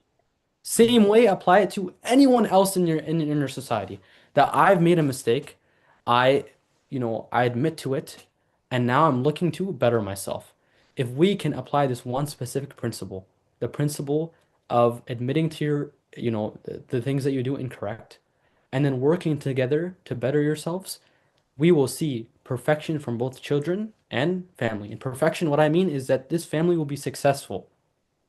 Same way, apply it to anyone else in your society. That I've made a mistake. I admit to it, and now I'm looking to better myself. If we can apply this one specific principle, the principle of admitting to the things that you do incorrect, and then working together to better yourselves, we will see perfection from both children and family. And perfection, what I mean is that this family will be successful,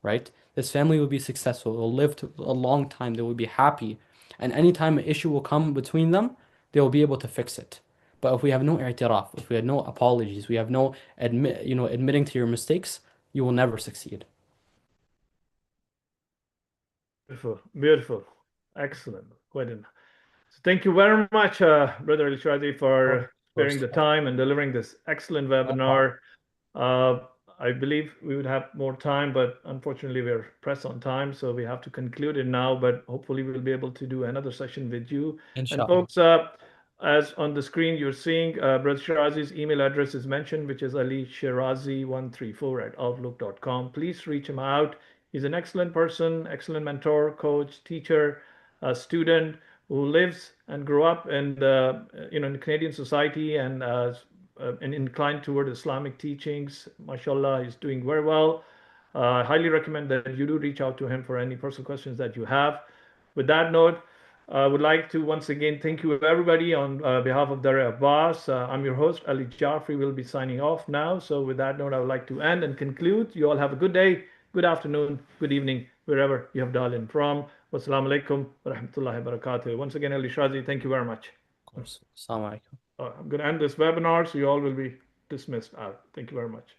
right? This family will be successful. It will live to a long time. They will be happy. And anytime an issue will come between them, they will be able to fix it. But if we have no i'tiraf, if we have no apologies, we have no admitting to your mistakes, you will never succeed. Beautiful, beautiful, excellent. Quite enough. So thank you very much, Brother Al-Shirazi, for sparing the time and delivering this excellent webinar. I believe we would have more time, but unfortunately we're pressed on time, so we have to conclude it now, but hopefully we'll be able to do another session with you. Inshallah. And folks, as on the screen you're seeing, Brother Shirazi's email address is mentioned, which is alishirazi134@outlook.com. Please reach him out. He's an excellent person, excellent mentor, coach, teacher, student who lives and grew up in in Canadian society and inclined toward Islamic teachings. MashaAllah, he's doing very well. I highly recommend that you do reach out to him for any personal questions that you have. With that note, I would like to once again thank you everybody on behalf of Dar Abbas. I'm your host, Ali Jafri. Will be signing off now. So with that note, I would like to end and conclude. You all have a good day, good afternoon, good evening, wherever you have dialed in from. Wassalamu alaikum wa rahmatullahi wa barakatuh. Once again, Ali Shirazi, thank you very much. Of course. Assalamu alaikum. I'm going to end this webinar, so you all will be dismissed out. Thank you very much.